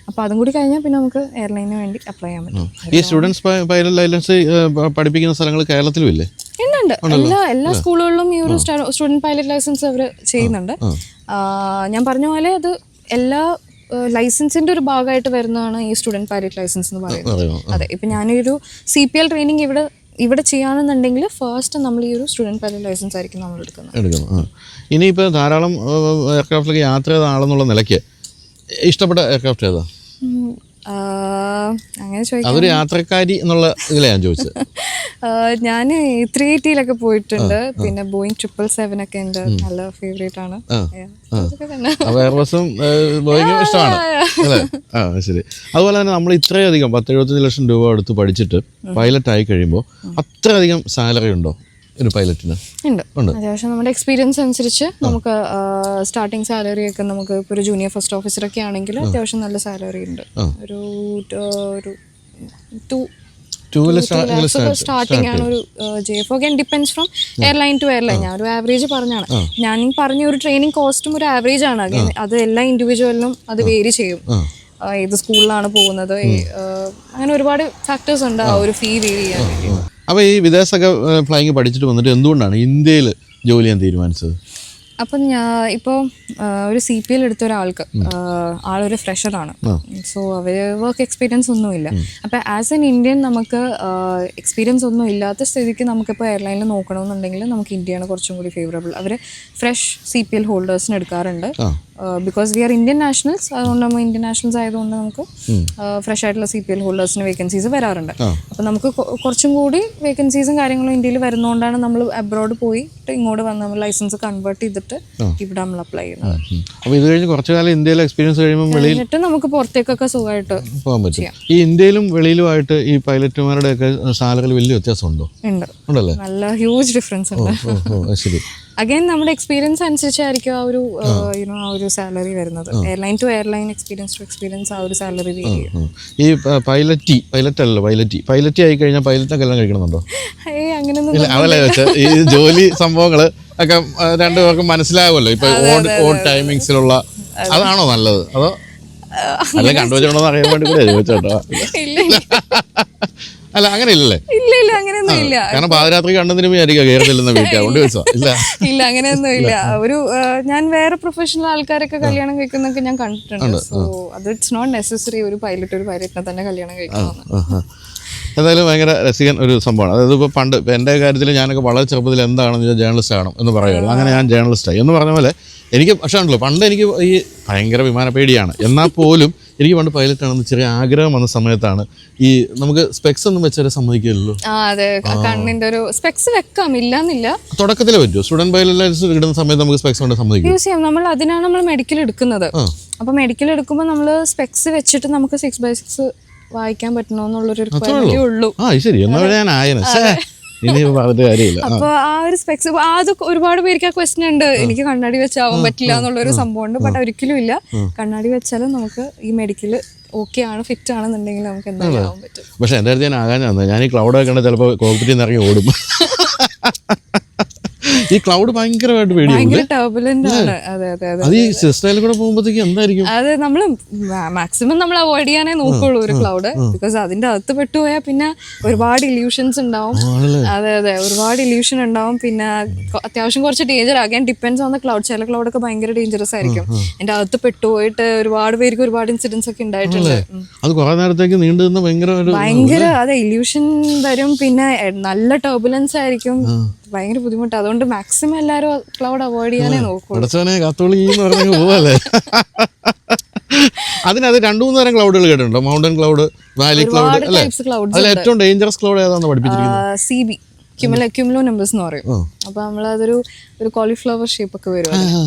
അപ്പോൾ അതും കൂടി കഴിഞ്ഞാൽ പിന്നെ നമുക്ക് എയർലൈനിന് വേണ്ടി അപ്ലൈ ചെയ്യാൻ പറ്റും. ഈ സ്റ്റുഡൻസ് പൈലറ്റ് ലൈസൻസ് പഠിപ്പിക്കുന്ന സ്ഥലങ്ങൾ കേരളത്തിലും ഇല്ലേ? ഉണ്ട്, എല്ലാ സ്കൂളുകളിലും ഈ ഒരു സ്റ്റുഡൻറ് പൈലറ്റ് ലൈസൻസ് അവർ ചെയ്യുന്നുണ്ട്. ഞാൻ പറഞ്ഞ പോലെ അത് എല്ലാ ലൈസൻസിന്റെ ഒരു ഭാഗമായിട്ട് വരുന്നതാണ് ഈ സ്റ്റുഡൻറ് പൈലറ്റ് ലൈസൻസ് എന്ന് പറയുന്നത്. അതെ, ഇപ്പം ഞാനൊരു CPL ട്രെയിനിങ് ഇവിടെ ചെയ്യാണെന്നുണ്ടെങ്കിൽ ഫസ്റ്റ് നമ്മൾ ഈ ഒരു സ്റ്റുഡൻറ് പൈലറ്റ് ലൈസൻസ് ആയിരിക്കും നമ്മൾ എടുക്കുന്നത്. ഇനിയിപ്പോൾ ധാരാളം എയർക്രാഫ്റ്റിലേക്ക് യാത്ര ചെയ്ത ആളെന്നുള്ള നിലയ്ക്ക് ഇഷ്ടപ്പെട്ട എയർക്രാഫ്റ്റ് ഏതാ? അങ്ങനെ ചോദിക്കാം, അതൊരു യാത്രക്കാരി എന്നുള്ള ഇതിലാണ് ഞാൻ ചോദിച്ചത്. ഞാൻ 380 പോയിട്ടുണ്ട്. പിന്നെ Boeing 777 ഒക്കെ എൻ്റെ നല്ല ഫേവറേറ്റ് ആണ്. എയർബസും ബോയിങ്ങും ഇഷ്ടമാണ് അല്ലേ? ശരി. അതുപോലെ തന്നെ നമ്മൾ ഇത്രയധികം 10-75 ലക്ഷം രൂപ എടുത്ത് പഠിച്ചിട്ട് പൈലറ്റ് ആയി കഴിയുമ്പോൾ അത്രയധികം സാലറി ഉണ്ടോ ഒരു പൈലറ്റിന്? ഉണ്ട്. അത്യാവശ്യം നമ്മുടെ എക്സ്പീരിയൻസ് അനുസരിച്ച് നമുക്ക് സ്റ്റാർട്ടിങ് സാലറി ഒക്കെ നമുക്ക് ഇപ്പോൾ ഒരു ജൂനിയർ ഫസ്റ്റ് ഓഫീസർ ഒക്കെ ആണെങ്കിൽ അത്യാവശ്യം നല്ല സാലറി ഉണ്ട്. ഒരു 2 സ്റ്റാർട്ടിംഗ് ആണ് ഒരു JFO. ഒക്കെ depends from airline to airline. ഞാൻ ഒരു ആവറേജ് പറഞ്ഞാണ്. ഞാൻ പറഞ്ഞ ഒരു ട്രെയിനിങ് കോസ്റ്റും ഒരു ആവറേജ് ആണ്. അത് എല്ലാ ഇൻഡിവിജ്വലിനും അത് വേരി ചെയ്യും. ഏത് സ്കൂളിലാണ് പോകുന്നത്, അങ്ങനെ ഒരുപാട് ഫാക്ടേഴ്സ് ഉണ്ട് ആ ഒരു ഫീ വേരി ചെയ്യാൻ വേണ്ടി. അപ്പോൾ ഈ വിദേശത്തൊക്കെ ഫ്ലൈയിങ് പഠിച്ചിട്ട് വന്നിട്ട് എന്തുകൊണ്ടാണ് ഇന്ത്യയിൽ ജോലി ചെയ്യാൻ തീരുമാനിച്ചത്? അപ്പം ഇപ്പോൾ ഒരു CPL എടുത്ത ഒരാൾക്ക് ആളൊരു ഫ്രഷറാണ്. സോ അവർ വർക്ക് എക്സ്പീരിയൻസ് ഒന്നുമില്ല. അപ്പം ആസ് എൻ ഇന്ത്യൻ നമുക്ക് എക്സ്പീരിയൻസ് ഒന്നും ഇല്ലാത്ത സ്ഥിതിക്ക് നമുക്കിപ്പോൾ എയർലൈനിൽ നോക്കണമെന്നുണ്ടെങ്കിൽ നമുക്ക് ഇന്ത്യയാണ് കുറച്ചും കൂടി ഫേവറബിൾ. അവർ ഫ്രഷ് CPL ഹോൾഡേഴ്സിന് എടുക്കാറുണ്ട്. Because we are Indian nationals. അതുകൊണ്ട് നമ്മൾ ഇന്ത്യൻ നാഷണൽസ് ആയതുകൊണ്ട് നമുക്ക് ഫ്രഷ് ആയിട്ടുള്ള CPL ഹോൾഡേഴ്സിന് വേക്കൻസീസ് വരാറുണ്ട്. അപ്പം നമുക്ക് കുറച്ചും കൂടി വേക്കൻസീസും കാര്യങ്ങളും ഇന്ത്യയിൽ വരുന്നതുകൊണ്ടാണ് നമ്മൾ അബ്രോഡ് പോയിട്ട് ഇങ്ങോട്ട് വന്ന് നമ്മൾ ലൈസൻസ് കൺവേർട്ട് ചെയ്തിട്ട് ഇവിടെ നമ്മൾ അപ്ലൈ ചെയ്യുന്നത്. അപ്പോൾ ഇത് കഴിഞ്ഞ് കുറച്ചു കാലം ഇന്ത്യയിലെ എക്സ്പീരിയൻസ് കഴിയുമ്പോൾ നമുക്ക് പുറത്തേക്കൊക്കെ സുഖമായിട്ട് പോകാൻ പറ്റും. ഈ ഇന്ത്യയിലും വെളിയിലുമായിട്ട് ഈ പൈലറ്റുമാരുടെ ഒക്കെ സാലറിയിൽ വലിയ വ്യത്യാസമുണ്ടോ? ഉണ്ടല്ലേ? നല്ല ഹ്യൂജ് ഡിഫറൻസ് ഉണ്ട്. ശരി. അഗൈൻ നമ്മുടെ എക്സ്പീരിയൻസ് അനുസരിച്ചായിരിക്കും ആ ഒരു സാലറി വരുന്നത്. Airline to airline, experience to experience ആ ഒരു സാലറി ചെയ്യും. ഈ പൈലറ്റ് ആയി കഴിഞ്ഞാൽ പൈലറ്റിനെ കല്യാണം കഴിക്കണമെന്നുണ്ടോ? അങ്ങനെയൊന്നും ഈ ജോലി സംഭവങ്ങള് ഒക്കെ രണ്ടുപേർക്കും മനസ്സിലാകുമല്ലോ. ഇപ്പൊ ഓൺ ടൈമിങ്സിലുള്ള അതാണോ നല്ലത്, അതോ അല്ല കണ്ടുവച്ചോണ്ടെന്ന് അറിയാൻ വേണ്ടി കൂടെ ചോദിച്ചോട്ടോ? അല്ല അങ്ങനെ ഇല്ലല്ലേ? ഇല്ല അങ്ങനെയൊന്നും ഇല്ല. കാരണം പാതിരാത്രി കണ്ടതിന് വിചാരിക്കുക കയറുന്നില്ലെന്ന് വീട്ടിൽ കൊണ്ട് ചോദിച്ചോ? ഇല്ല അങ്ങനെയൊന്നും ഇല്ല. ഒരു ഞാൻ വേറെ പ്രൊഫഷണൽ ആൾക്കാരൊക്കെ കല്യാണം കഴിക്കുന്നൊക്കെ ഞാൻ കണ്ടിട്ടുണ്ട്. സോ അത് ഇറ്റ്സ് നോട്ട് നെസസറി ഒരു പൈലറ്റിനെ തന്നെ കല്യാണം കഴിക്കണം. എന്തായാലും ഭയങ്കര രസികൻ ഒരു സംഭവമാണ്. അതായത് ഇപ്പോൾ പണ്ട് ഇപ്പോൾ എൻ്റെ കാര്യത്തിൽ ഞാനൊക്കെ വളരെ ചെറുപ്പത്തിൽ എന്താണെന്ന് വെച്ചാൽ ജേർണലിസ്റ്റ് ആകണം എന്ന് പറയുള്ളൂ. അങ്ങനെ ഞാൻ ജേർണലിസ്റ്റായി എന്ന് പറഞ്ഞ പോലെ എനിക്ക് പക്ഷേ ഉണ്ടല്ലോ പണ്ട് എനിക്ക് ഈ ഭയങ്കര വിമാന പേടിയാണ്. എന്നാൽ പോലും എനിക്ക് പണ്ട് പൈലറ്റ് ആണെന്ന് ചെറിയ ആഗ്രഹം വന്ന സമയത്താണ് ഈ നമുക്ക് സ്പെക്സ് ഒന്നും വെച്ചാൽ സമ്മതിക്കില്ലല്ലോ. അതെ, കണ്ണിന്റെ ഒരു സ്പെക്സ് വെക്കാം, ഇല്ലാന്നില്ല. തുടക്കത്തിലേ പറ്റുമോ? സ്റ്റുഡന്റ് പൈലറ്റ് ഇടുന്ന സമയത്ത് നമുക്ക് സ്പെക്സ് കൊണ്ട് സമ്മതിക്കും? യൂസ് ചെയ്യാം. അതിനാണ് നമ്മൾ മെഡിക്കൽ എടുക്കുന്നത്. അപ്പൊ മെഡിക്കൽ എടുക്കുമ്പോൾ നമ്മൾ സ്പെക്സ് വെച്ചിട്ട് നമുക്ക് 6x6 വായിക്കാൻ പറ്റണമെന്നുള്ളൊരു റിക്വയർമെന്റേ ഉള്ളൂ. ശരി, എന്നാ ഞാൻ ആയന ഇനി പറഞ്ഞിട്ട് കാര്യമില്ല. അപ്പൊ ആ ഒരു സ്പെക്സ് അത് ഒരുപാട് പേർക്ക് ആ ക്വസ്റ്റ്യൻ ഉണ്ട്. എനിക്ക് കണ്ണാടി വെച്ചാവാൻ പറ്റില്ല എന്നുള്ളൊരു സംഭവം ഉണ്ട്. ബട്ട് ഒരിക്കലും ഇല്ല. കണ്ണാടി വെച്ചാലും നമുക്ക് ഈ മെഡിക്കൽ ഓക്കെ ആണ്, ഫിറ്റ് ആണെന്നുണ്ടെങ്കിൽ നമുക്ക് എന്തായാലും ആവാൻ പറ്റും. പക്ഷെ എൻ്റെ അടുത്ത് ഞാൻ ആകാൻ ഞാൻ ഈ ക്ലൗഡ് വെക്കണ്ട ചിലപ്പോൾ കോക്പിറ്റിൽ നിന്ന് ഇറങ്ങി ഓടും. ഈ ക്ലൗഡ് ഭയങ്കരമായിട്ട് പേടിയാണ്. അത് ഈ സിസ്റ്റയിൽ കൂടെ പോകുമ്പോഴത്തേക്ക് എന്തായിരിക്കും? അത് നമ്മള് മാക്സിമം നമ്മൾ അവോയ്ഡ് ചെയ്യാനേ നോക്കുള്ളൂ ഒരു ക്ലൗഡ്. ബിക്കോസ് അതിന്റെ അകത്ത് പെട്ടുപോയാൽ പിന്നെ ഒരുപാട് ഇല്യൂഷൻസ് ഉണ്ടാവും. അതെ, ഒരുപാട് ഇല്യൂഷൻ ഉണ്ടാവും. പിന്നെ അത്യാവശ്യം കുറച്ച് ഡേഞ്ചർ ആകാൻ ഡിപ്പെൻഡ്സ് ഓൺ ദ ക്ലൗഡ്. ചില ക്ലൗഡൊക്കെ ഭയങ്കര ഡേഞ്ചറസ് ആയിരിക്കും. അതിന്റെ അകത്ത് പെട്ടുപോയിട്ട് ഒരുപാട് പേർക്ക് ഒരുപാട് ഇൻസിഡൻസ് ഒക്കെ ഉണ്ടായിട്ടുണ്ട്. അത് കുറെ നേരത്തേക്ക് നീണ്ടു നിന്ന് ഭയങ്കര അതെ ഇല്യൂഷൻ വരും. പിന്നെ നല്ല ടർബുലൻസ് ആയിരിക്കും. ഭയങ്കര ബുദ്ധിമുട്ട്. അതുകൊണ്ട് മാക്സിമം എല്ലാവരും ക്ലൗഡ് അവോയ്ഡ് ചെയ്യാനേ നോക്കുള്ളൂ. അതിനകത്ത് 2-3 തരം ക്ലൗഡുകൾ കേട്ടിട്ടുണ്ടോ? മൗണ്ടൻ ക്ലൗഡ്, വാലി ക്ലൗഡ് അല്ലേ? അതിൽ ഏറ്റവും ഡേഞ്ചറസ് ക്ലൗഡ് ഏതാണെന്ന് പഠിപ്പിച്ചിരിക്കുന്നത്? CB, ക്യുമുലോ നിംബസ് എന്ന് പറയും. അപ്പൊ നമ്മളതൊരു കോളിഫ്ലവർ ഷേപ്പ് ഒക്കെ വരും.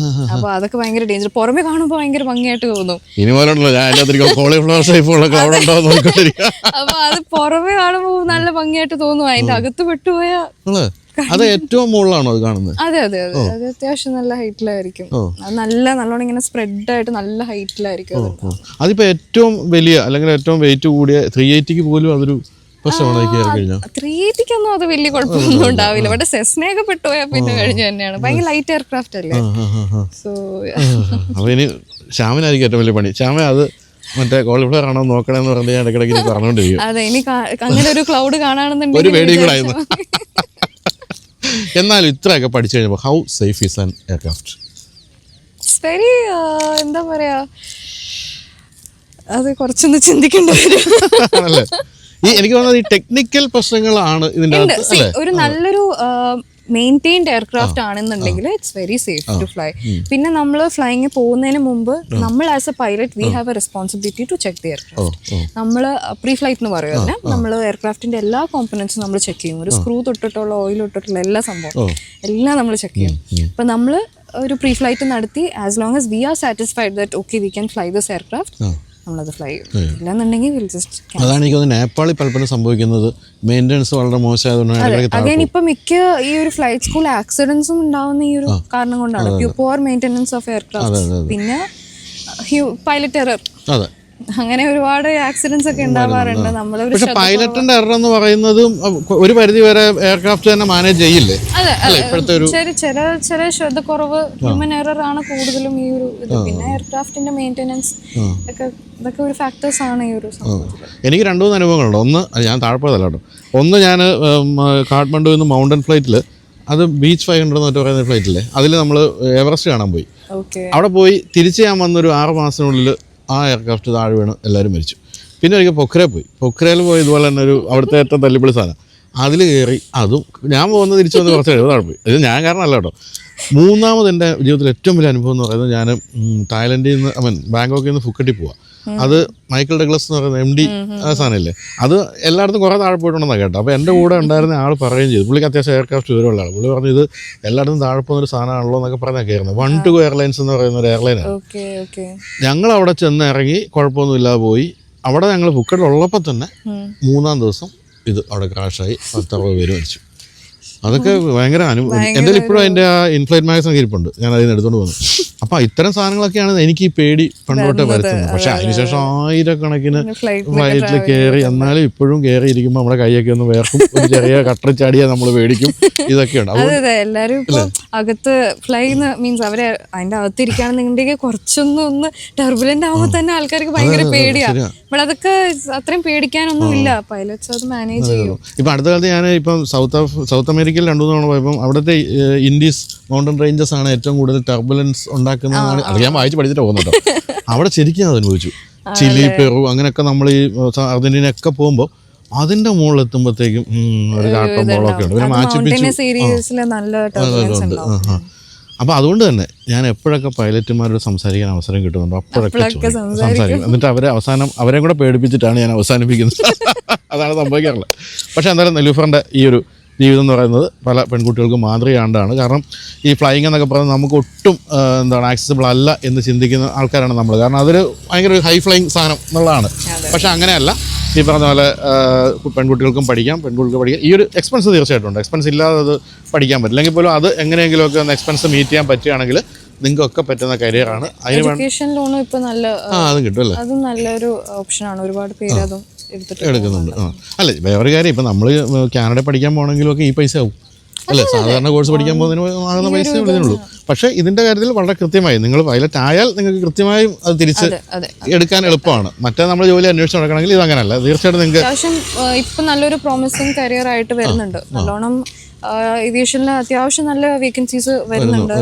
അപ്പൊ അതൊക്കെ ഭയങ്കര ഡേഞ്ചർ. പുറമെ കാണുമ്പോൾ ഭയങ്കര ഭംഗിയായിട്ട് തോന്നും. ഇനി പോലുണ്ടല്ലോ ഞാൻ കോളിഫ്ലവർ ഷേപ്പുള്ള ക്ലൗഡ് ഉണ്ടോ നോക്കിക്കൊണ്ടിരിക്കുക. അപ്പൊ അത് പുറമെ കാണുമ്പോൾ നല്ല ഭംഗിയായിട്ട് തോന്നും. അതിന്റെ അകത്ത് പെട്ടുപോയാ അത് ഏറ്റവും മുകളിലാണോ അത് കാണുന്നത്? അതെ, അത് അത്യാവശ്യം നല്ല ഹൈറ്റിലായിരിക്കും. നല്ലോണം ഇങ്ങനെ സ്പ്രെഡ് ആയിട്ട് നല്ല ഹൈറ്റിലായിരിക്കും. അതിപ്പോ ഏറ്റവും വലിയ അല്ലെങ്കിൽ ഏറ്റവും വെയിറ്റ് കൂടിയ 380 പോലും അതൊരു പ്രശ്നമാണ്. 380 അത് വലിയ കുഴപ്പമൊന്നും ഉണ്ടാവില്ല. പക്ഷെ സെസ്നയൊക്കെ പെട്ടുപോയാൽ പിന്നെ കഴിഞ്ഞു തന്നെയാണ്. ഭയങ്കര ലൈറ്റ് എയർക്രാഫ്റ്റ് അല്ലേ. സോ അപ്പൊ ഇനി ശ്യാമിനായിരിക്കും ഏറ്റവും വലിയ പണി. ശ്യാമ അത് മറ്റേ കോളിഫ്ലവർ ആണോ നോക്കണമെന്ന് പറഞ്ഞ് ഞാൻ ഇടയ്ക്കിടയ്ക്ക് പറഞ്ഞോണ്ടിരിക്കും. അതെ, ഇനി അങ്ങനെ ഒരു ക്ലൗഡ് കാണാണെന്നുണ്ടെങ്കിൽ ഒരു പേടിയും കൂടെ ആയിരുന്നു. എന്നാലും ഇത്രയൊക്കെ പഠിച്ചു കഴിഞ്ഞപ്പോൾ how safe is an aircraft? It's very എന്താ പറയാ, അത് കുറച്ചൊന്ന് ചിന്തിക്കേണ്ടി വരും. എനിക്ക് തോന്നുന്നത് ഈ ടെക്നിക്കൽ പ്രശ്നങ്ങളാണ് ഇതിന്റെ ഒരു നല്ലൊരു മെയിൻറ്റെയിൻഡ് എയർക്രാഫ്റ്റ് ആണെന്നുണ്ടെങ്കിൽ it's very safe to fly. പിന്നെ നമ്മൾ ഫ്ലൈങ് പോകുന്നതിന് മുമ്പ് നമ്മൾ as a pilot we have a responsibility to check the aircraft. നമ്മൾ പ്രീ ഫ്ലൈറ്റ് എന്ന് പറയും അതിന്. നമ്മൾ എയർക്രാഫ്റ്റിന്റെ എല്ലാ കോമ്പണൻസും നമ്മൾ ചെക്ക് ചെയ്യും. ഒരു സ്ക്രൂ തൊട്ടിട്ടുള്ള ഓയിൽ തൊട്ടിട്ടുള്ള എല്ലാ സംഭവം എല്ലാം നമ്മൾ ചെക്ക് ചെയ്യും. അപ്പൊ നമ്മൾ ഒരു പ്രീ ഫ്ലൈറ്റ് നടത്തി as long as we R satisfied that okay we can fly this aircraft, നമ്മളത് ഫ്ലൈ ചെയ്യും. ഇല്ലാന്നുണ്ടെങ്കിൽ അതാണ് എനിക്ക് തോന്നുന്നത് നേപ്പാളിൽ പലപ്പോഴും സംഭവിക്കുന്നത്. മെയിൻ്റെനൻസ് വളരെ മോശമായതുകൊണ്ടാണ്. ഇപ്പൊ മിക്ക ഈ ഒരു ഫ്ലൈറ്റ് സ്കൂൾ ആക്സിഡൻസും ഉണ്ടാവുന്ന ഈ ഒരു കാരണം കൊണ്ടാണ്. പുവർ മെയിൻ്റെനൻസ് ഓഫ് എയർക്രാഫ്റ്റ്, പിന്നെ പൈലറ്റ് എറർ, അങ്ങനെ ഒരുപാട് ആക്സിഡൻസ് ഒക്കെ ഉണ്ടാവാറുണ്ട്. പക്ഷെ പൈലറ്റിന്റെ എറർ എന്ന് പറയുന്നതും ഒരു പരിധി വരെ എയർക്രാഫ്റ്റ് തന്നെ മാനേജ് ചെയ്യില്ലേ? ചില ശ്രദ്ധക്കുറവ്, ഹ്യൂമൻ എറർ ആണ് കൂടുതലും ഈ ഒരു ഇത്. പിന്നെ എയർക്രാഫ്റ്റിന്റെ മെയിൻ്റെനൻസ് ഒക്കെ, ഇതൊക്കെ ഒരു ഫാക്ടേഴ്സ് ആണ് ഈ ഒരു സംഭവത്തിൽ. എനിക്ക് 2-3 അനുഭവങ്ങളുണ്ട്. ഒന്ന് ഞാൻ താഴ്പോയതല്ല കേട്ടോ. ഒന്ന് ഞാൻ കാഠ്മണ്ഡുവിൽ നിന്ന് മൗണ്ടൻ ഫ്ലൈറ്റിൽ, അത് ബീച്ച് 500 എന്ന് പറയുന്ന ഫ്ലൈറ്റില്ലേ, അതിൽ നമ്മൾ എവറസ്റ്റ് കാണാൻ പോയി. അവിടെ പോയി തിരിച്ച് ഞാൻ വന്നൊരു 6 മാസത്തിനുള്ളിൽ ആ എയർക്രാഫ്റ്റ് താഴെ വീണ് എല്ലാവരും മരിച്ചു. പിന്നെ ഒരിക്കൽ പൊഖ്രയിൽ പോയി ഇതുപോലെ തന്നെ ഒരു അവിടുത്തെ ഏറ്റവും തല്ലിപ്പൊളി സാധനം, അതിൽ കയറി. അതും ഞാൻ പോകുന്നത് തിരിച്ചു വന്ന് കുറച്ച് താഴെ പോയി. ഇത് ഞാൻ കാരണമല്ല കേട്ടോ. മൂന്നാമത് എൻ്റെ ജീവിതത്തിൽ ഏറ്റവും വലിയ അനുഭവം എന്ന് പറയുന്നത്, ഞാൻ തായ്ലൻഡിൽ നിന്ന് ബാങ്കോക്കിൽ നിന്ന് ഫുക്കറ്റിൽ പോവാം. അത് മൈക്കിൾ ഡഗ്ലസ് എന്ന് പറയുന്ന MD സാധനമില്ലേ, അത് എല്ലായിടത്തും കുറേ താഴെ പോയിട്ടുണ്ടെന്നാണ് കേട്ടോ. അപ്പോൾ എൻ്റെ കൂടെ ഉണ്ടായിരുന്ന ആൾ പറയുകയും ചെയ്തു, പുള്ളിക്ക് അത്യാവശ്യം എയർക്രാഫ്റ്റ് വിവരമുള്ള ആൾ. പുള്ളി പറഞ്ഞു ഇത് എല്ലായിടത്തും താഴെ പോകുന്നൊരു സാധനമാണല്ലോ എന്നൊക്കെ പറഞ്ഞാൽ കയറുന്നത്. 1-2 എയർലൈൻസ് എന്ന് പറയുന്ന ഒരു എയർലൈനാണ്. ഞങ്ങൾ അവിടെ ചെന്ന് ഇറങ്ങി കുഴപ്പമൊന്നുമില്ലാതെ പോയി. അവിടെ ഞങ്ങൾ ഫുക്കറ്റിലുള്ളപ്പോൾ തന്നെ 3-ാം ദിവസം ഇത് അവിടെ ക്രാഷായി 10-60 പേര് മരിച്ചു. അതൊക്കെ ഭയങ്കര അനുഭവം. എൻ്റെ ഇപ്പോഴും അതിൻ്റെ ആ ഇൻഫ്ലൈറ്റ് മാഗസിൻ ഇരിപ്പുണ്ട്, ഞാൻ അതിന് എടുത്തുകൊണ്ട് പോകുന്നു. അപ്പോൾ ഇത്തരം സാധനങ്ങളൊക്കെയാണ് എനിക്ക് ഈ പേടി പണ്ടോട്ടെ വരുത്തുന്നത്. പക്ഷെ അതിനുശേഷം ആയിരക്കണക്കിന് ഫ്ലൈറ്റിൽ കയറി, എന്നാലും ഇപ്പോഴും കയറിയിരിക്കുമ്പോൾ നമ്മുടെ കൈയൊക്കെ ഒന്ന് വേർക്കും, ഒരു ചെറിയ കട്ടർ ചാടിയാൽ നമ്മൾ പേടിക്കും. ഇതൊക്കെയുണ്ട്. അതെ, എല്ലാവരും ഇപ്പോൾ അകത്ത് ഫ്ലൈ മീൻസ് അവരെ അതിൻ്റെ അകത്തിരിക്കുകയാണെന്നുണ്ടെങ്കിൽ കുറച്ചൊന്ന് ടർബുലന്റ് ആകുമ്പോൾ തന്നെ ആൾക്കാർക്ക് ഭയങ്കര പേടിയാണ്. അപ്പോൾ അതൊക്കെ അത്രയും പേടിക്കാനൊന്നും ഇല്ല, പൈലറ്റ്സ് അത് മാനേജ് ചെയ്യും. ഇപ്പം അടുത്ത കാലത്ത് ഞാൻ ഇപ്പം സൗത്ത് അമേരിക്കയിൽ 2-3 തവണ പോയപ്പം അവിടുത്തെ ഇൻഡീസ് മൗണ്ടൻ റേഞ്ചസ് ആണ് ഏറ്റവും കൂടുതൽ ടർബുലൻസ് ഉണ്ടാക്കുന്നതാണ്. അത് ഞാൻ വായിച്ച് പഠിച്ചിട്ട് പോകുന്നുണ്ടോ. അവിടെ ശരിക്കും അത് അനുഭവിച്ചു. ചിലി, പെറു അങ്ങനെയൊക്കെ നമ്മൾ ഈ അർജന്റീനയൊക്കെ പോകുമ്പോൾ അതിൻ്റെ മുകളിൽ എത്തുമ്പോഴത്തേക്കും ഒരു കാട്ടം ബോളൊക്കെ ഉണ്ട് പിന്നെ മൗണ്ടനസ് ഏരിയസിൽ നല്ല ടർബുലൻസ് ഉണ്ടാവും. അപ്പോൾ അതുകൊണ്ട് തന്നെ ഞാൻ എപ്പോഴൊക്കെ പൈലറ്റുമാരോട് സംസാരിക്കാൻ അവസരം കിട്ടുന്നുണ്ടോ അപ്പോഴൊക്കെ സംസാരിക്കും. എന്നിട്ട് അവരെ കൂടെ പേടിപ്പിച്ചിട്ടാണ് ഞാൻ അവസാനിപ്പിക്കുന്നത്. അതാണ് സംഭവിക്കാറുള്ളത്. പക്ഷേ എന്തായാലും നെലൂഫറിൻ്റെ ഈ ഒരു ജീവിതം എന്ന് പറയുന്നത് പല പെൺകുട്ടികൾക്കും മാതൃകയാണ്ടാണ്. കാരണം ഈ ഫ്ലൈയിങ് എന്നൊക്കെ പറയുന്നത് നമുക്ക് ഒട്ടും ആക്സസിബിൾ അല്ല എന്ന് ചിന്തിക്കുന്ന ആൾക്കാരാണ് നമ്മൾ. കാരണം അതൊരു ഭയങ്കര ഒരു ഹൈ ഫ്ലൈയിങ് സാധനം എന്നുള്ളതാണ്. പക്ഷേ അങ്ങനെയല്ല. ഈ പറഞ്ഞ പോലെ പെൺകുട്ടികൾക്കും പഠിക്കാം, പെൺകുട്ടികൾക്ക് പഠിക്കാം. ഈ ഒരു എക്സ്പെൻസ് തീർച്ചയായിട്ടും ഉണ്ട്. എക്സ്പെൻസ് ഇല്ലാതെ അത് പഠിക്കാൻ പറ്റില്ല. അല്ലെങ്കിൽ പോലും അത് എങ്ങനെയെങ്കിലുമൊക്കെ ഒന്ന് എക്സ്പെൻസ് മീറ്റ് ചെയ്യാൻ പറ്റുകയാണെങ്കിൽ നിങ്ങൾക്കൊക്കെ പറ്റുന്ന കരിയറാണ്. എഡ്യൂക്കേഷൻ ലോണും ഇപ്പോൾ നല്ല അതും കിട്ടും അല്ലേ? അതും നല്ലൊരു ഓപ്ഷനാണ്. ഒരുപാട് പേര് അതും എടുക്കുന്നുണ്ട്. അല്ല വേറൊരു കാര്യം, ഇപ്പം നമ്മൾ കാനഡ പഠിക്കാൻ പോകണമെങ്കിലും ഒക്കെ ഈ പൈസ ആവും അല്ലേ? സാധാരണ കോഴ്സ് പഠിക്കാൻ പോകുന്നതിന് ആകുന്ന പൈസ ഉള്ളൂ. പക്ഷേ ഇതിൻ്റെ കാര്യത്തിൽ വളരെ കൃത്യമായി നിങ്ങൾ പൈലറ്റ് ആയാൽ നിങ്ങൾക്ക് കൃത്യമായും അത് തിരിച്ച് എടുക്കാൻ എളുപ്പമാണ്. മറ്റേ നമ്മൾ ജോലി അന്വേഷിച്ച് നടക്കണമെങ്കിൽ ഇത് അങ്ങനെയല്ല. തീർച്ചയായിട്ടും നിങ്ങൾക്ക് അത്യാവശ്യം ഇപ്പം നല്ലൊരു പ്രോമിസിങ് കരിയർ ആയിട്ട് വരുന്നുണ്ട്. നല്ലോണം ഏവിയേഷനിൽ അത്യാവശ്യം നല്ല വേക്കൻസീസ് വരുന്നുണ്ട്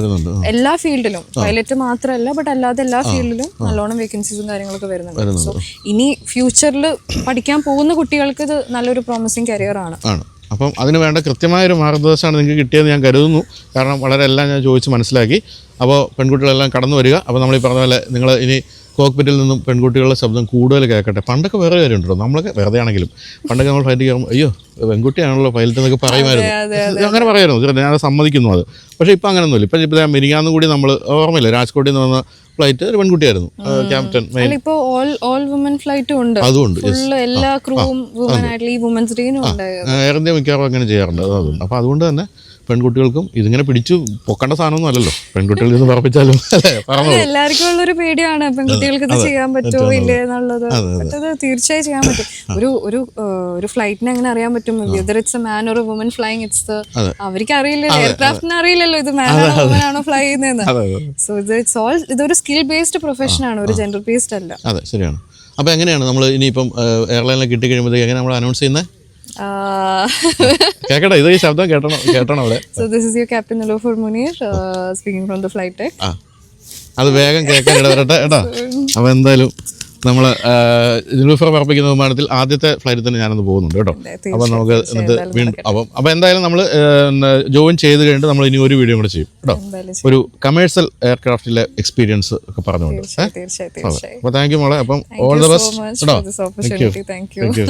എല്ലാ ഫീൽഡിലും. പൈലറ്റ് മാത്രമല്ല, ബട്ട് അല്ലാതെ എല്ലാ ഫീൽഡിലും നല്ലോണം വേക്കൻസീസും കാര്യങ്ങളൊക്കെ വരുന്നുണ്ട്. സോ ഇനി ഫ്യൂച്ചറിൽ പഠിക്കാൻ പോകുന്ന കുട്ടികൾക്ക് ഇത് നല്ലൊരു പ്രോമിസിങ് കരിയർ ആണ്. അപ്പം അതിന് വേണ്ട കൃത്യമായൊരു മാർഗ്ഗദർശനമാണ് നിങ്ങൾക്ക് കിട്ടിയെന്ന് ഞാൻ കരുതുന്നു. കാരണം വളരെ എല്ലാം ഞാൻ ചോദിച്ച് മനസ്സിലാക്കി. അപ്പോൾ പെൺകുട്ടികളെല്ലാം കടന്നു വരിക. അപ്പോൾ നമ്മൾ ഈ പറഞ്ഞ പോലെ നിങ്ങൾ ഇനി കോക്പിറ്റിൽ നിന്നും പെൺകുട്ടികളുടെ ശബ്ദം കൂടുതൽ കേൾക്കട്ടെ. പണ്ടൊക്കെ വേറെ കാര്യമുണ്ടല്ലോ, നമ്മളൊക്കെ വെറുതെ ആണെങ്കിലും പണ്ടൊക്കെ നമ്മൾ ഫ്ലൈറ്റ് കയറുമ്പോൾ അയ്യോ പെൺകുട്ടിയാണല്ലോ പൈലറ്റ് എന്നൊക്കെ പറയുമായിരുന്നു. അങ്ങനെ പറയുമായിരുന്നു, ഞാൻ സമ്മതിക്കുന്നു അത്. പക്ഷേ ഇപ്പം അങ്ങനെയൊന്നുമില്ല. ഇപ്പം മിനിങ്ങാന്നും കൂടി നമ്മൾ ഓർമ്മയില്ല, രാജ്കോട്ടിൽ നിന്ന് വന്ന ഫ്ലൈറ്റ് ഒരു പെൺകുട്ടിയായിരുന്നു, ക്യാപ്റ്റൻ. ഇപ്പോൾ ഓൾ വുമൻ ഫ്ലൈറ്റും ഉണ്ട്. അതുകൊണ്ട് എല്ലാ ക്രൂവും വുമൻ ആയിട്ടുള്ള ഈ വുമൻസ് ഡേനും ഉണ്ട്. എയർ ഇന്ത്യ മിക്കവാറും അങ്ങനെ ചെയ്യാറുണ്ട്. അതുകൊണ്ട് അപ്പോൾ അതുകൊണ്ട് തന്നെ പെൺകുട്ടികൾക്കും ഇതിങ്ങനെ പിടിച്ചു പൊക്കേണ്ട സാധനമൊന്നും അല്ലല്ലോ. പെൺകുട്ടികൾ ഇത് പറപ്പിച്ചാലും എല്ലാവർക്കും ഉള്ളൊരു പേടിയാണ് പെൺകുട്ടികൾക്ക് ഇത് ചെയ്യാൻ പറ്റുമോ ഇല്ലേ എന്നുള്ളത്. അത് തീർച്ചയായും ചെയ്യാൻ പറ്റും. ഒരു ഫ്ലൈറ്റിനെ എങ്ങനെ അറിയാൻ പറ്റും whether it's a man or a woman flying? It's അവർക്ക് അറിയില്ലല്ലോ, എയർക്രാഫ്റ്റിന് അറിയില്ലല്ലോ ഇത് മാൻ ആണോ വുമൻ ആണോ ഫ്ലൈ ചെയ്യുന്നതെന്ന്. സോ ഇതൊരു സ്കിൽ ബേസ്ഡ് പ്രൊഫഷൻ ആണ്, ഒരു ജെൻഡർ ബേസ്ഡ് അല്ല. അതെ, ശരിയാണ്. അപ്പോൾ എങ്ങനെയാണ് നമ്മൾ ഇനിയിപ്പം എയർലൈനിൽ കിട്ടിക്കഴിയുമ്പോഴത്തേക്ക് എങ്ങനെ നമ്മൾ അനൗൺസ് ചെയ്യുന്നത്? കേക്കട്ടെ, ഇത് ഈ ശബ്ദം കേട്ടണം അവിടെ. So this is your Captain Niloufar Munir speaking from the flight deck. അത് വേഗം കേൾക്കാൻ ഇടവരട്ടെ കേട്ടോ. അപ്പോൾ എന്തായാലും നമ്മൾ നിലൂഫർ പറപ്പിക്കുന്ന വിമാനത്തിൽ ആദ്യത്തെ ഫ്ലൈറ്റിൽ തന്നെ ഞാനൊന്ന് പോകുന്നുണ്ട് കേട്ടോ. അപ്പം നമുക്ക് എന്നിട്ട് വീണ്ടും അപ്പം എന്തായാലും നമ്മൾ ജോയിൻ ചെയ്ത് കഴിഞ്ഞിട്ട് നമ്മൾ ഇനി ഒരു വീഡിയോ കൂടെ ചെയ്യും കേട്ടോ. ഒരു കമേഴ്ഷ്യൽ എയർക്രാഫ്റ്റിലെ എക്സ്പീരിയൻസ് ഒക്കെ പറഞ്ഞുകൊണ്ട്. അപ്പോൾ താങ്ക് യു മോളെ. അപ്പം ഓൾ ദ ബെസ്റ്റ് കേട്ടോ. Thank you.